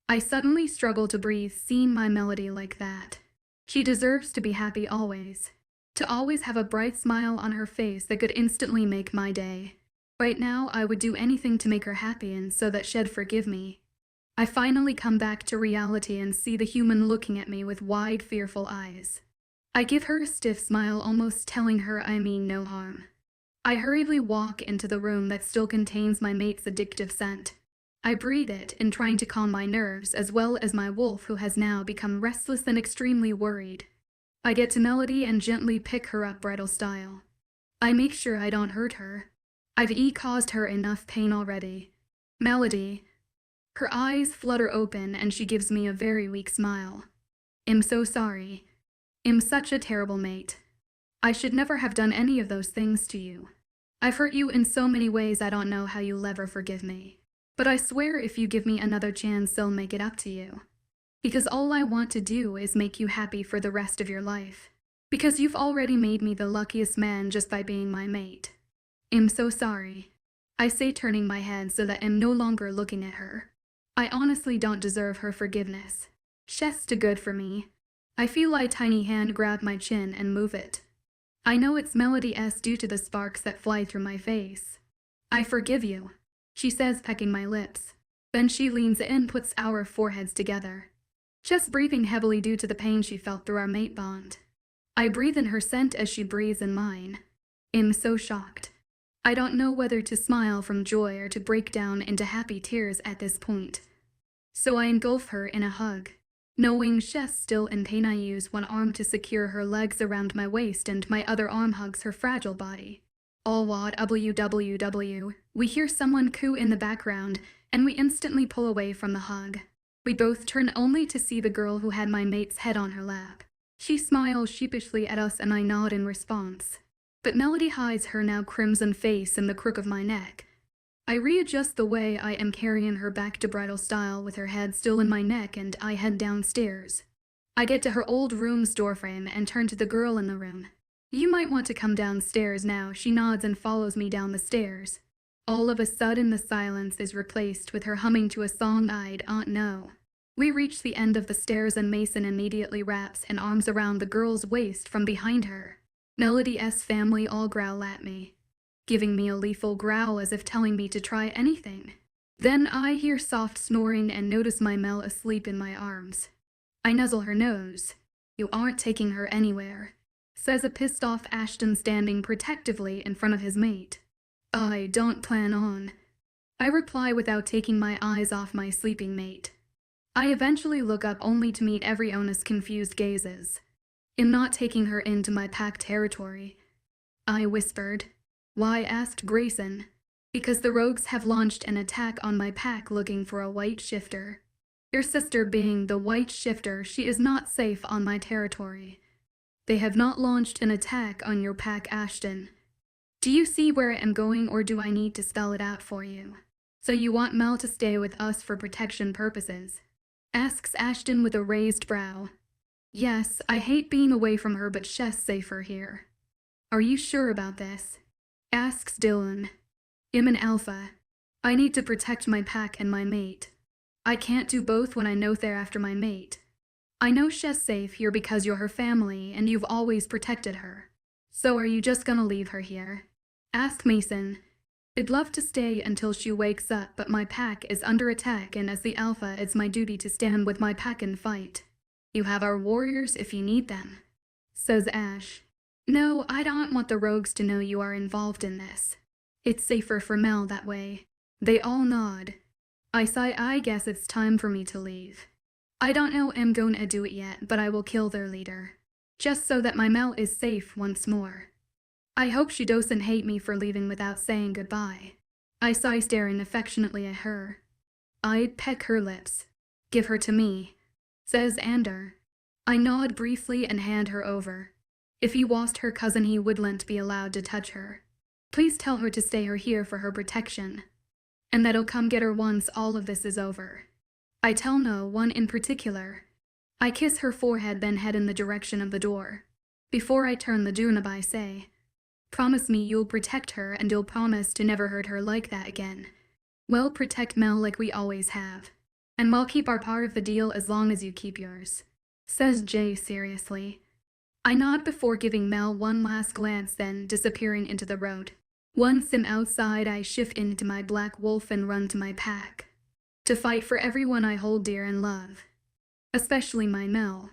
I suddenly struggle to breathe seeing my Melody like that. She deserves to be happy always. To always have a bright smile on her face that could instantly make my day. Right now, I would do anything to make her happy and so that she'd forgive me. I finally come back to reality and see the human looking at me with wide, fearful eyes. I give her a stiff smile, almost telling her I mean no harm. I hurriedly walk into the room that still contains my mate's addictive scent. I breathe it in trying to calm my nerves as well as my wolf, who has now become restless and extremely worried. I get to Melody and gently pick her up bridal style. I make sure I don't hurt her. I've caused her enough pain already. Melody. Her eyes flutter open and she gives me a very weak smile. I'm so sorry. I'm such a terrible mate. I should never have done any of those things to you. I've hurt you in so many ways I don't know how you'll ever forgive me. But I swear if you give me another chance I'll make it up to you. Because all I want to do is make you happy for the rest of your life. Because you've already made me the luckiest man just by being my mate. I'm so sorry. I say, turning my head so that I'm no longer looking at her. I honestly don't deserve her forgiveness. She's too good for me. I feel a tiny hand grab my chin and move it. I know it's Melody's due to the sparks that fly through my face. I forgive you, she says, pecking my lips. Then she leans in, puts our foreheads together, just breathing heavily due to the pain she felt through our mate bond. I breathe in her scent as she breathes in mine. I'm so shocked. I don't know whether to smile from joy or to break down into happy tears at this point. So I engulf her in a hug. Knowing she's still in pain, I use one arm to secure her legs around my waist and my other arm hugs her fragile body. All while www, we hear someone coo in the background, and we instantly pull away from the hug. We both turn only to see the girl who had my mate's head on her lap. She smiles sheepishly at us and I nod in response. But Melody hides her now crimson face in the crook of my neck. I readjust the way I am carrying her back to bridal style with her head still in my neck and I head downstairs. I get to her old room's doorframe and turn to the girl in the room. "You might want to come downstairs now." She nods and follows me down the stairs. All of a sudden the silence is replaced with her humming to a song I don't know. We reach the end of the stairs and Mason immediately wraps an arms around the girl's waist from behind her. Melody's family all growl at me, giving me a lethal growl as if telling me to try anything. Then I hear soft snoring and notice my Mel asleep in my arms. I nuzzle her nose. "You aren't taking her anywhere," says a pissed-off Ashton standing protectively in front of his mate. "I don't plan on," I reply without taking my eyes off my sleeping mate. I eventually look up only to meet everyone's confused gazes. "I'm not taking her into my pack territory," I whispered. "Why?" asked Grayson. "Because the rogues have launched an attack on my pack looking for a white shifter. Your sister being the white shifter, she is not safe on my territory." "They have not launched an attack on your pack, Ashton. Do you see where I am going, or do I need to spell it out for you?" "So you want Mel to stay with us for protection purposes?" asks Ashton with a raised brow. "Yes, I hate being away from her, but she's safer here." "Are you sure about this?" asks Dylan. "I'm an alpha. I need to protect my pack and my mate. I can't do both when I know they're after my mate. I know she's safe here because you're her family and you've always protected her. So are you just gonna leave her here?" asks Mason. "I'd love to stay until she wakes up, but my pack is under attack and as the alpha it's my duty to stand with my pack and fight." "You have our warriors if you need them," says Ash. "No, I don't want the rogues to know you are involved in this. It's safer for Mel that way." They all nod. I sigh. I guess it's time for me to leave. I don't know I'm gonna do it yet, but I will kill their leader, just so that my Mel is safe once more. I hope she doesn't hate me for leaving without saying goodbye. I sigh, staring affectionately at her. I'd peck her lips. "Give her to me," says Ander. I nod briefly and hand her over. If he was her cousin, he wouldn't be allowed to touch her. "Please tell her to stay here for her protection, and that I'll come get her once all of this is over." I tell no one in particular. I kiss her forehead, then head in the direction of the door. Before I turn the doorknob, I say, "Promise me you'll protect her and you'll promise to never hurt her like that again." "We'll protect Mel like we always have. And we'll keep our part of the deal as long as you keep yours," says Jay seriously. I nod before giving Mel one last glance, then disappearing into the road. Once I'm outside, I shift into my black wolf and run to my pack. To fight for everyone I hold dear and love. Especially my Mel.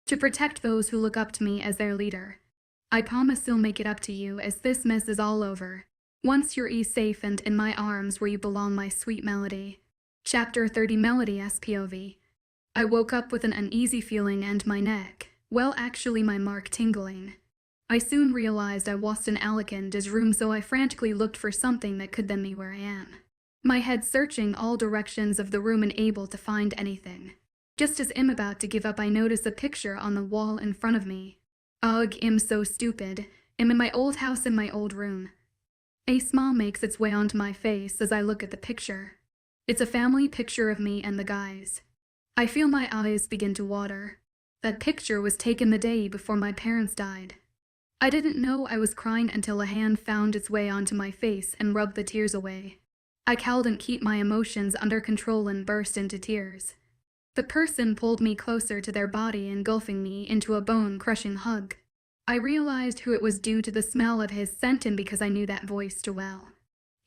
To protect those who look up to me as their leader. I promise I'll make it up to you as this mess is all over. Once you're safe and in my arms where you belong, my sweet Melody. Chapter 30, Melody's POV. I woke up with an uneasy feeling and my neck, well, actually my mark, tingling. I soon realized I was in Alekinda's room, so I frantically looked for something that could then me where I am. My head searching all directions of the room, unable to find anything. Just as I'm about to give up, I notice a picture on the wall in front of me. Ugh, I'm so stupid. I'm in my old house in my old room. A smile makes its way onto my face as I look at the picture. It's a family picture of me and the guys. I feel my eyes begin to water. That picture was taken the day before my parents died. I didn't know I was crying until a hand found its way onto my face and rubbed the tears away. I couldn't keep my emotions under control and burst into tears. The person pulled me closer to their body, engulfing me into a bone-crushing hug. I realized who it was due to the smell of his scent and because I knew that voice too well.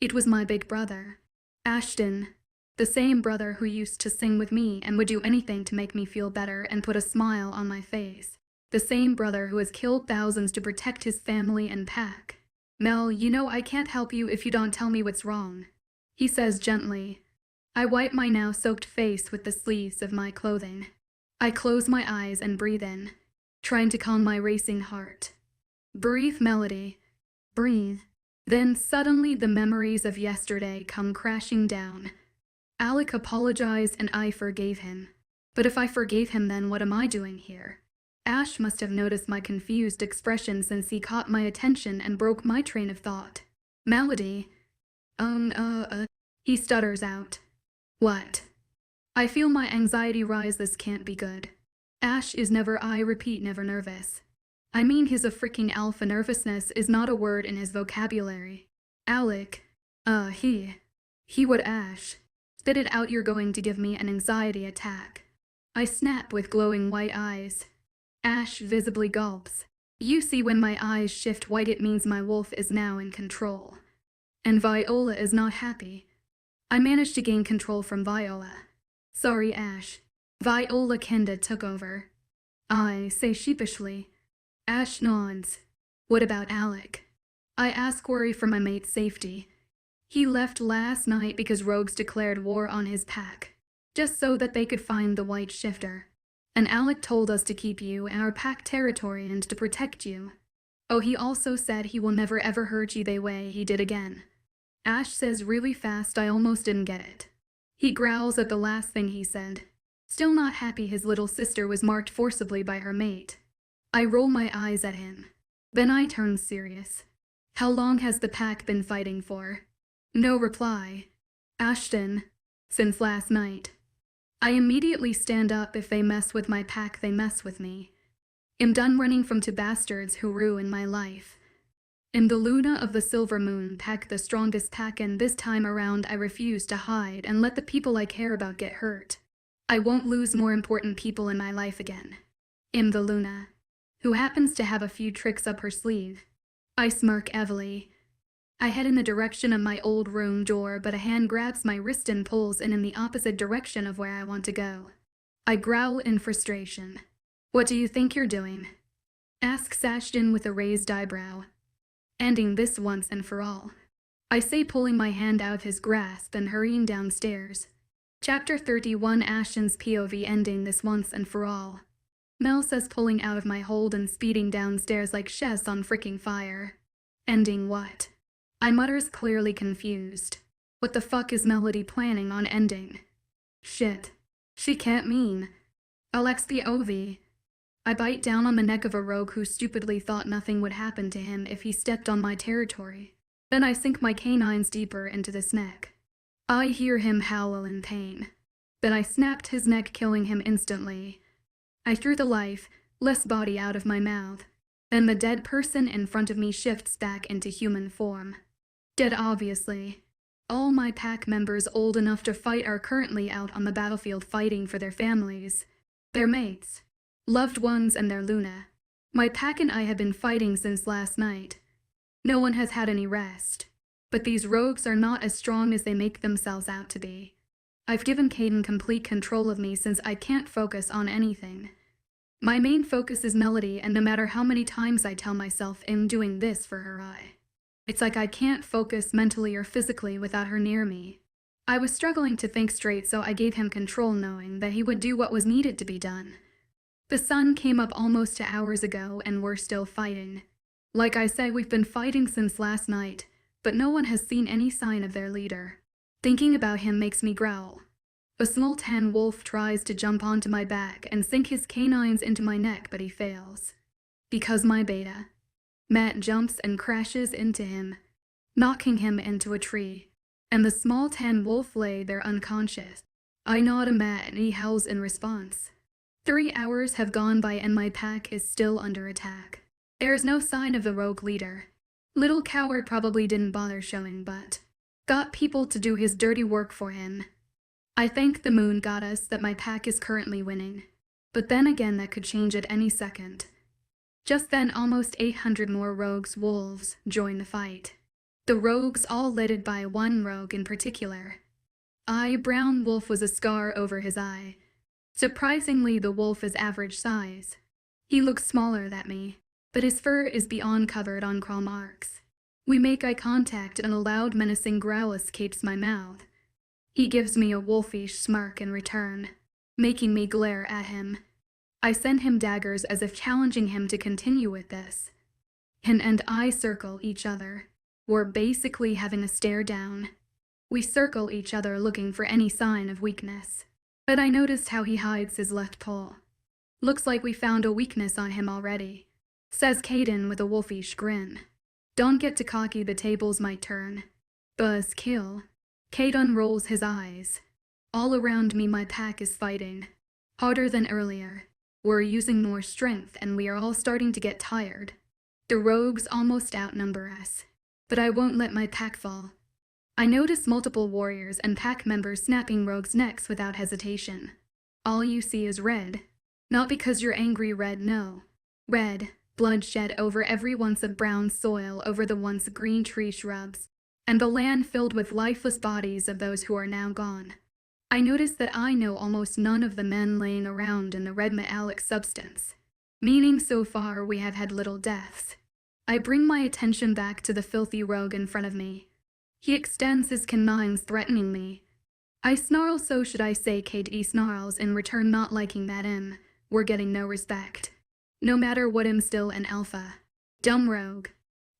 It was my big brother, Ashton, the same brother who used to sing with me and would do anything to make me feel better and put a smile on my face. The same brother who has killed thousands to protect his family and pack. "Mel, you know I can't help you if you don't tell me what's wrong," he says gently. I wipe my now soaked face with the sleeves of my clothing. I close my eyes and breathe in, trying to calm my racing heart. Breathe, Melody. Breathe. Then suddenly the memories of yesterday come crashing down. Alec apologized and I forgave him. But if I forgave him, then what am I doing here? Ash must have noticed my confused expression since he caught my attention and broke my train of thought. Melody. He stutters out. What? I feel my anxiety rise. This can't be good. Ash is never, I repeat, never nervous. I mean, he's a freaking alpha. Nervousness is not a word in his vocabulary. Alec. He would. Ash. Spit it out. You're going to give me an anxiety attack. I snap with glowing white eyes. Ash visibly gulps. You see, when my eyes shift white, it means my wolf is now in control. And Viola is not happy. I managed to gain control from Viola. Sorry, Ash. Viola kinda took over. I say sheepishly. Ash nods. What about Alec? I ask, worry for my mate's safety. He left last night because rogues declared war on his pack, just so that they could find the white shifter. And Alec told us to keep you in our pack territory and to protect you. Oh, he also said he will never ever hurt you the way he did again. Ash says really fast. I almost didn't get it. He growls at the last thing he said. Still not happy his little sister was marked forcibly by her mate. I roll my eyes at him. Then I turn serious. How long has the pack been fighting for? No reply. Ashton. Since last night. I immediately stand up. If they mess with my pack, they mess with me. I'm done running from two bastards who ruin my life. In the Luna of the Silver Moon pack, the strongest pack, and this time around I refuse to hide and let the people I care about get hurt. I won't lose more important people in my life again. I'm the Luna, who happens to have a few tricks up her sleeve. I smirk heavily. I head in the direction of my old room door, but a hand grabs my wrist and pulls in the opposite direction of where I want to go. I growl in frustration. What do you think you're doing? Asks Ashton with a raised eyebrow. Ending this once and for all. I say, pulling my hand out of his grasp and hurrying downstairs. Chapter 31, Ashton's POV. Ending this once and for all. Mel says, pulling out of my hold and speeding downstairs like Chess on freaking fire. Ending what? I mutters, clearly confused. What the fuck is Melody planning on ending? Shit. She can't mean Alex POV. I bite down on the neck of a rogue who stupidly thought nothing would happen to him if he stepped on my territory. Then I sink my canines deeper into this neck. I hear him howl in pain. Then I snapped his neck, killing him instantly. I threw the lifeless body out of my mouth. Then the dead person in front of me shifts back into human form. Dead, obviously. All my pack members old enough to fight are currently out on the battlefield fighting for their families, their mates, loved ones, and their Luna. My pack and I have been fighting since last night. No one has had any rest. But these rogues are not as strong as they make themselves out to be. I've given Caden complete control of me since I can't focus on anything. My main focus is Melody, and no matter how many times I tell myself I'm doing this for her, it's like I can't focus mentally or physically without her near me. I was struggling to think straight, so I gave him control, knowing that he would do what was needed to be done. The sun came up almost 2 hours ago and we're still fighting. Like I said, we've been fighting since last night, but no one has seen any sign of their leader. Thinking about him makes me growl. A small tan wolf tries to jump onto my back and sink his canines into my neck, but he fails. Because my beta, Matt, jumps and crashes into him, knocking him into a tree, and the small tan wolf lay there unconscious. I nod at Matt and he howls in response. 3 hours have gone by and my pack is still under attack. There is no sign of the rogue leader. Little coward probably didn't bother showing, but got people to do his dirty work for him. I thank the moon goddess that my pack is currently winning, but then again that could change at any second. Just then, almost 800 more rogues wolves join the fight. The rogues all led by one rogue in particular. Brown wolf was a scar over his eye. Surprisingly, the wolf is average size. He looks smaller than me, but his fur is beyond covered on claw marks. We make eye contact and a loud menacing growl escapes my mouth. He gives me a wolfish smirk in return. making me glare at him. I send him daggers as if challenging him to continue with this. He and I circle each other. We're basically having a stare down. We circle each other looking for any sign of weakness. But I noticed how he hides his left paw. Looks like we found a weakness on him already, says Caden with a wolfish grin. Don't get too cocky, the tables might turn. Buzzkill. Caden rolls his eyes. All around me my pack is fighting. Harder than earlier. We're using more strength and we are all starting to get tired. The rogues almost outnumber us. But I won't let my pack fall. I notice multiple warriors and pack members snapping rogues' necks without hesitation. All you see is red. Not because you're angry red, no. Red, bloodshed over every once of brown soil over the once green tree shrubs, and the land filled with lifeless bodies of those who are now gone. I notice that I know almost none of the men laying around in the red metallic substance, meaning so far we have had little deaths. I bring my attention back to the filthy rogue in front of me. He extends his canines, threatening me. I snarl, so should I say Kate snarls in return, not liking that we're getting no respect. No matter what, still an alpha. Dumb rogue.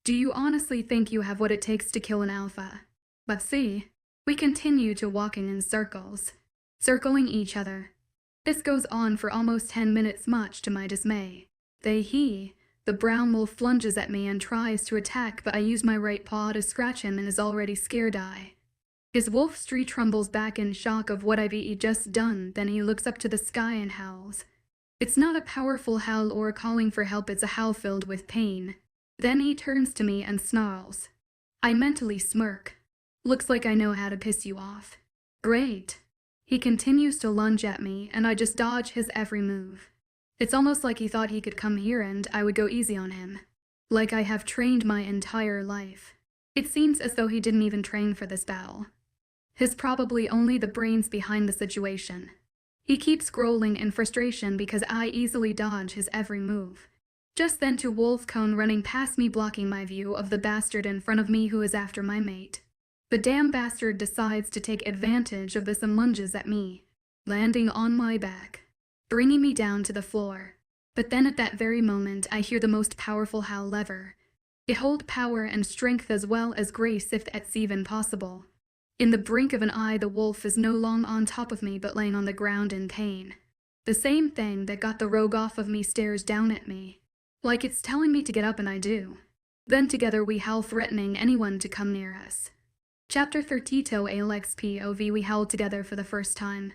Do you honestly think you have what it takes to kill an alpha? Let's see. We continue to walking in circles, circling each other. This goes on for almost 10 minutes, much to my dismay. The brown wolf lunges at me and tries to attack, but I use my right paw to scratch him and is already scared. His wolf street trembles back in shock of what I've just done, then he looks up to the sky and howls. It's not a powerful howl or calling for help, it's a howl filled with pain. Then he turns to me and snarls. I mentally smirk. Looks like I know how to piss you off. Great. He continues to lunge at me and I just dodge his every move. It's almost like he thought he could come here and I would go easy on him. Like I have trained my entire life. It seems as though he didn't even train for this battle. He's probably only the brains behind the situation. He keeps scrolling in frustration because I easily dodge his every move. Just then two wolf cone running past me, blocking my view of the bastard in front of me who is after my mate. The damn bastard decides to take advantage of this and lunges at me, landing on my back, bringing me down to the floor. But then at that very moment I hear the most powerful howl ever. It holds power and strength as well as grace, if that's even possible. In the brink of an eye the wolf is no longer on top of me but laying on the ground in pain. The same thing that got the rogue off of me stares down at me, like it's telling me to get up, and I do. Then together we howl, threatening anyone to come near us. Chapter 32 Alex POV. We howl together for the first time.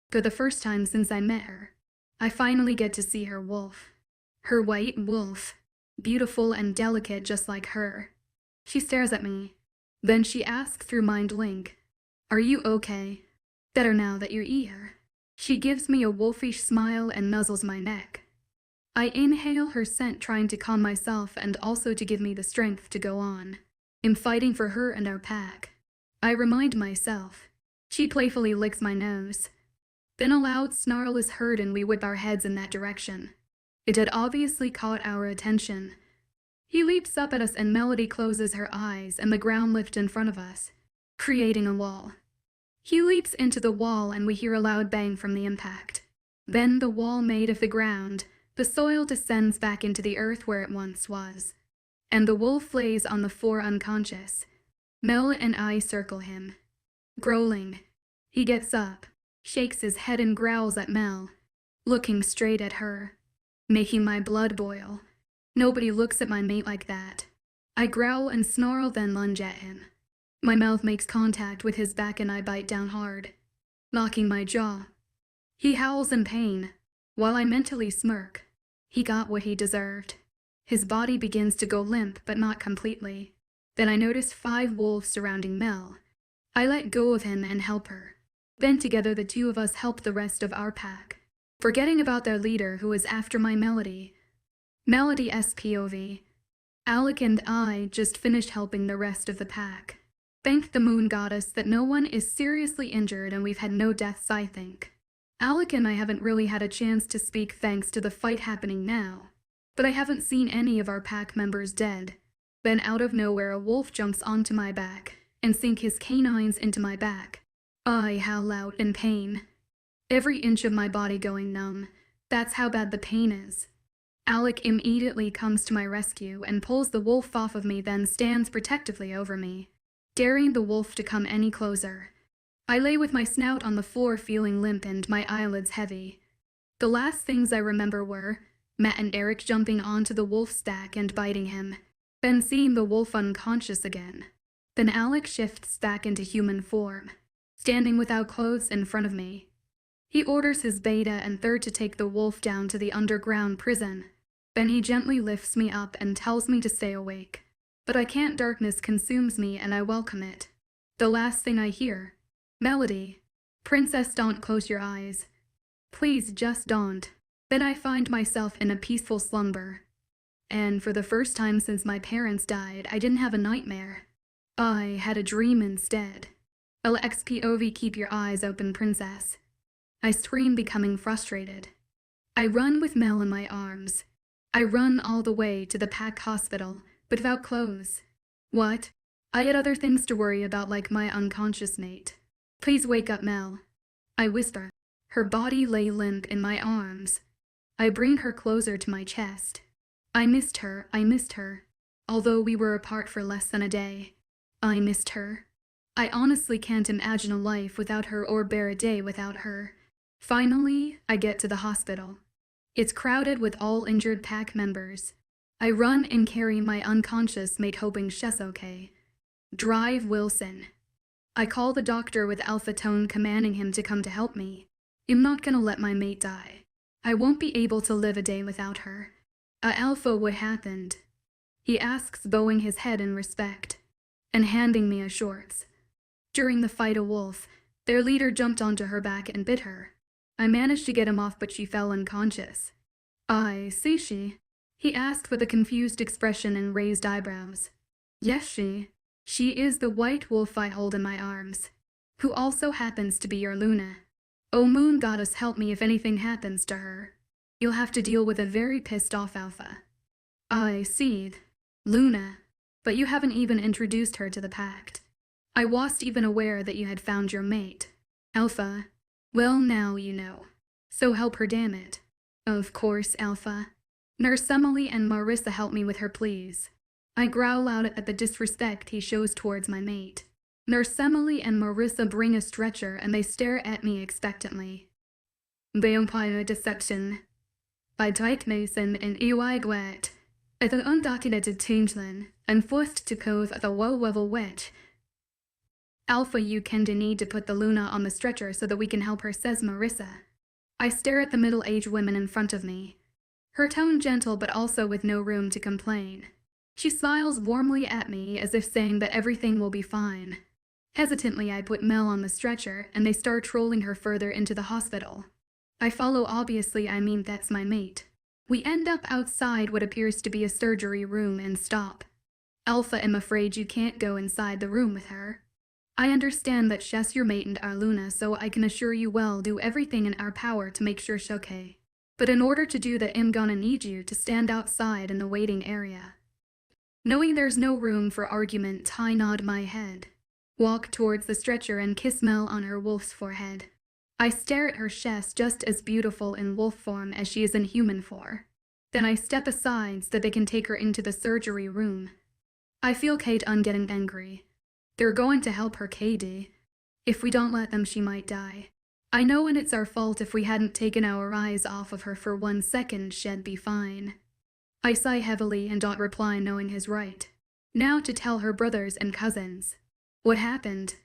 For the first time since I met her. I finally get to see her wolf. Her white wolf. Beautiful and delicate just like her. She stares at me. Then she asks through mind link, "Are you okay? Better now that you're here." She gives me a wolfish smile and nuzzles my neck. I inhale her scent, trying to calm myself and also to give me the strength to go on. I'm fighting for her and our pack. I remind myself. She playfully licks my nose. Then a loud snarl is heard and we whip our heads in that direction. It had obviously caught our attention. He leaps up at us and Melody closes her eyes and the ground lifts in front of us, creating a wall. He leaps into the wall and we hear a loud bang from the impact. Then the wall made of the ground, the soil descends back into the earth where it once was. And the wolf lays on the floor unconscious. Mel and I circle him. Growling. He gets up, shakes his head and growls at Mel, looking straight at her, making my blood boil. Nobody looks at my mate like that. I growl and snarl, then lunge at him. My mouth makes contact with his back and I bite down hard, knocking my jaw. He howls in pain, while I mentally smirk. He got what he deserved. His body begins to go limp, but not completely. Then I notice 5 wolves surrounding Mel. I let go of him and help her. Then together the two of us help the rest of our pack, forgetting about their leader who is after my Melody. Melody SPOV. Alec and I just finished helping the rest of the pack. Thank the moon goddess that no one is seriously injured and we've had no deaths, I think. Alec and I haven't really had a chance to speak thanks to the fight happening now. But I haven't seen any of our pack members dead. Then out of nowhere a wolf jumps onto my back and sinks his canines into my back. I howl out in pain. every inch of my body going numb. That's how bad the pain is. Alec immediately comes to my rescue and pulls the wolf off of me, then stands protectively over me, daring the wolf to come any closer. I lay with my snout on the floor, feeling limp and my eyelids heavy. The last things I remember were Matt and Eric jumping onto the wolf's back and biting him, then seeing the wolf unconscious again. Then Alec shifts back into human form, standing without clothes in front of me. He orders his beta and third to take the wolf down to the underground prison. Then he gently lifts me up and tells me to stay awake. But I can't. Darkness consumes me and I welcome it. The last thing I hear, Melody, "Princess, don't close your eyes. Please, just don't." Then I find myself in a peaceful slumber. And for the first time since my parents died, I didn't have a nightmare. I had a dream instead. LXPOV, keep your eyes open, princess. I scream, becoming frustrated. I run with Mel in my arms. I run all the way to the PAC hospital, but without clothes. What? I had other things to worry about, like my unconscious mate. "Please wake up, Mel," I whisper. Her body lay limp in my arms. I bring her closer to my chest. I missed her. Although we were apart for less than a day. I missed her. I honestly can't imagine a life without her or bear a day without her. Finally, I get to the hospital. It's crowded with all injured PAC members. I run and carry my unconscious mate, hoping she's okay. Drive Wilson. I call the doctor with alpha tone, commanding him to come to help me. I'm not gonna let my mate die. I won't be able to live a day without her. Alpha, what happened? He asks, bowing his head in respect, and handing me a shorts. During the fight, a wolf, their leader, jumped onto her back and bit her. I managed to get him off, but she fell unconscious. "I see she?" he asked with a confused expression and raised eyebrows. "Yes, she is the white wolf I hold in my arms, who also happens to be your Luna. Oh, moon goddess, help me if anything happens to her. You'll have to deal with a very pissed off Alpha." "I see. Luna. But you haven't even introduced her to the pact. I wasn't even aware that you had found your mate. Alpha. Well, now you know. So help her, damn it." "Of course, Alpha. Nurse Emily and Marissa, help me with her, please." I growl out at the disrespect he shows towards my mate. Nurse Emily and Marissa bring a stretcher and they stare at me expectantly. "Vampire deception. By Tyke Mason and EY Gwet. As an undocumented changeling, I'm forced to cove at the low-level witch. Alpha, you kinda need to put the Luna on the stretcher so that we can help her," says Marissa. I stare at the middle-aged woman in front of me. Her tone gentle but also with no room to complain. She smiles warmly at me as if saying that everything will be fine. Hesitantly, I put Mel on the stretcher and they start trolling her further into the hospital. I follow, obviously, I mean that's my mate. We end up outside what appears to be a surgery room and stop. "Alpha, I'm afraid you can't go inside the room with her. I understand that she's your mate and our Luna, so I can assure you we'll do everything in our power to make sure she's okay. But in order to do that, I'm gonna need you to stand outside in the waiting area." Knowing there's no room for argument, I nod my head, walk towards the stretcher and kiss Mel on her wolf's forehead. I stare at her chest, just as beautiful in wolf form as she is in human form. Then I step aside so that they can take her into the surgery room. I feel Kate getting angry. They're going to help her, KD. If we don't let them, she might die. I know, and it's our fault. If we hadn't taken our eyes off of her for 1 second, she'd be fine. I sigh heavily and don't reply, knowing he's right. Now to tell her brothers and cousins. What happened?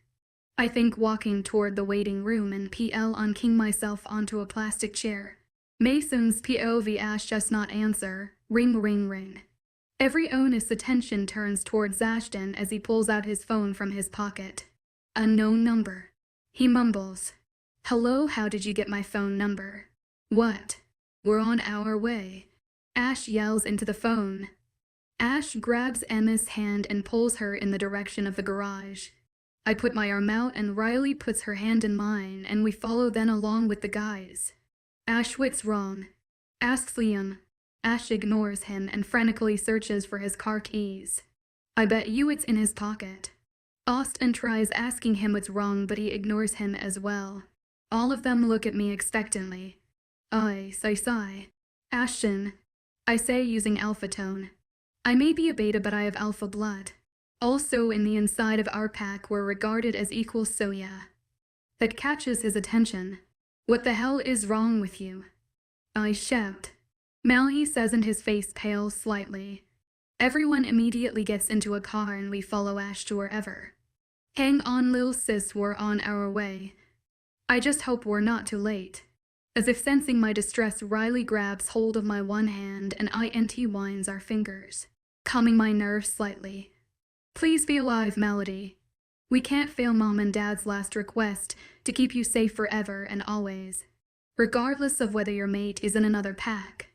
I think, walking toward the waiting room and PL on king myself onto a plastic chair. Mason's POV. Ash does not answer. Ring, ring, ring. Every onus attention turns towards Ashton as he pulls out his phone from his pocket. Unknown number. He mumbles. "Hello, how did you get my phone number?" "What?" "We're on our way." Ash yells into the phone. Ash grabs Emma's hand and pulls her in the direction of the garage. I put my arm out and Riley puts her hand in mine and we follow then along with the guys. "Ash, what's wrong?" asks Liam. Ash ignores him and frantically searches for his car keys. "I bet you it's in his pocket." Austin tries asking him what's wrong, but he ignores him as well. All of them look at me expectantly. I sigh. Ashton, I say using alpha tone. I may be a beta, but I have alpha blood. Also, in the inside of our pack, we're regarded as equals, so yeah. That catches his attention. What the hell is wrong with you? I shout. Malhi says, and his face pales slightly. Everyone immediately gets into a car and we follow Ash to wherever. Hang on, lil sis, we're on our way. I just hope we're not too late. As if sensing my distress, Riley grabs hold of my one hand and intertwines our fingers, calming my nerves slightly. Please be alive, Melody. We can't fail Mom and Dad's last request to keep you safe forever and always, regardless of whether your mate is in another pack.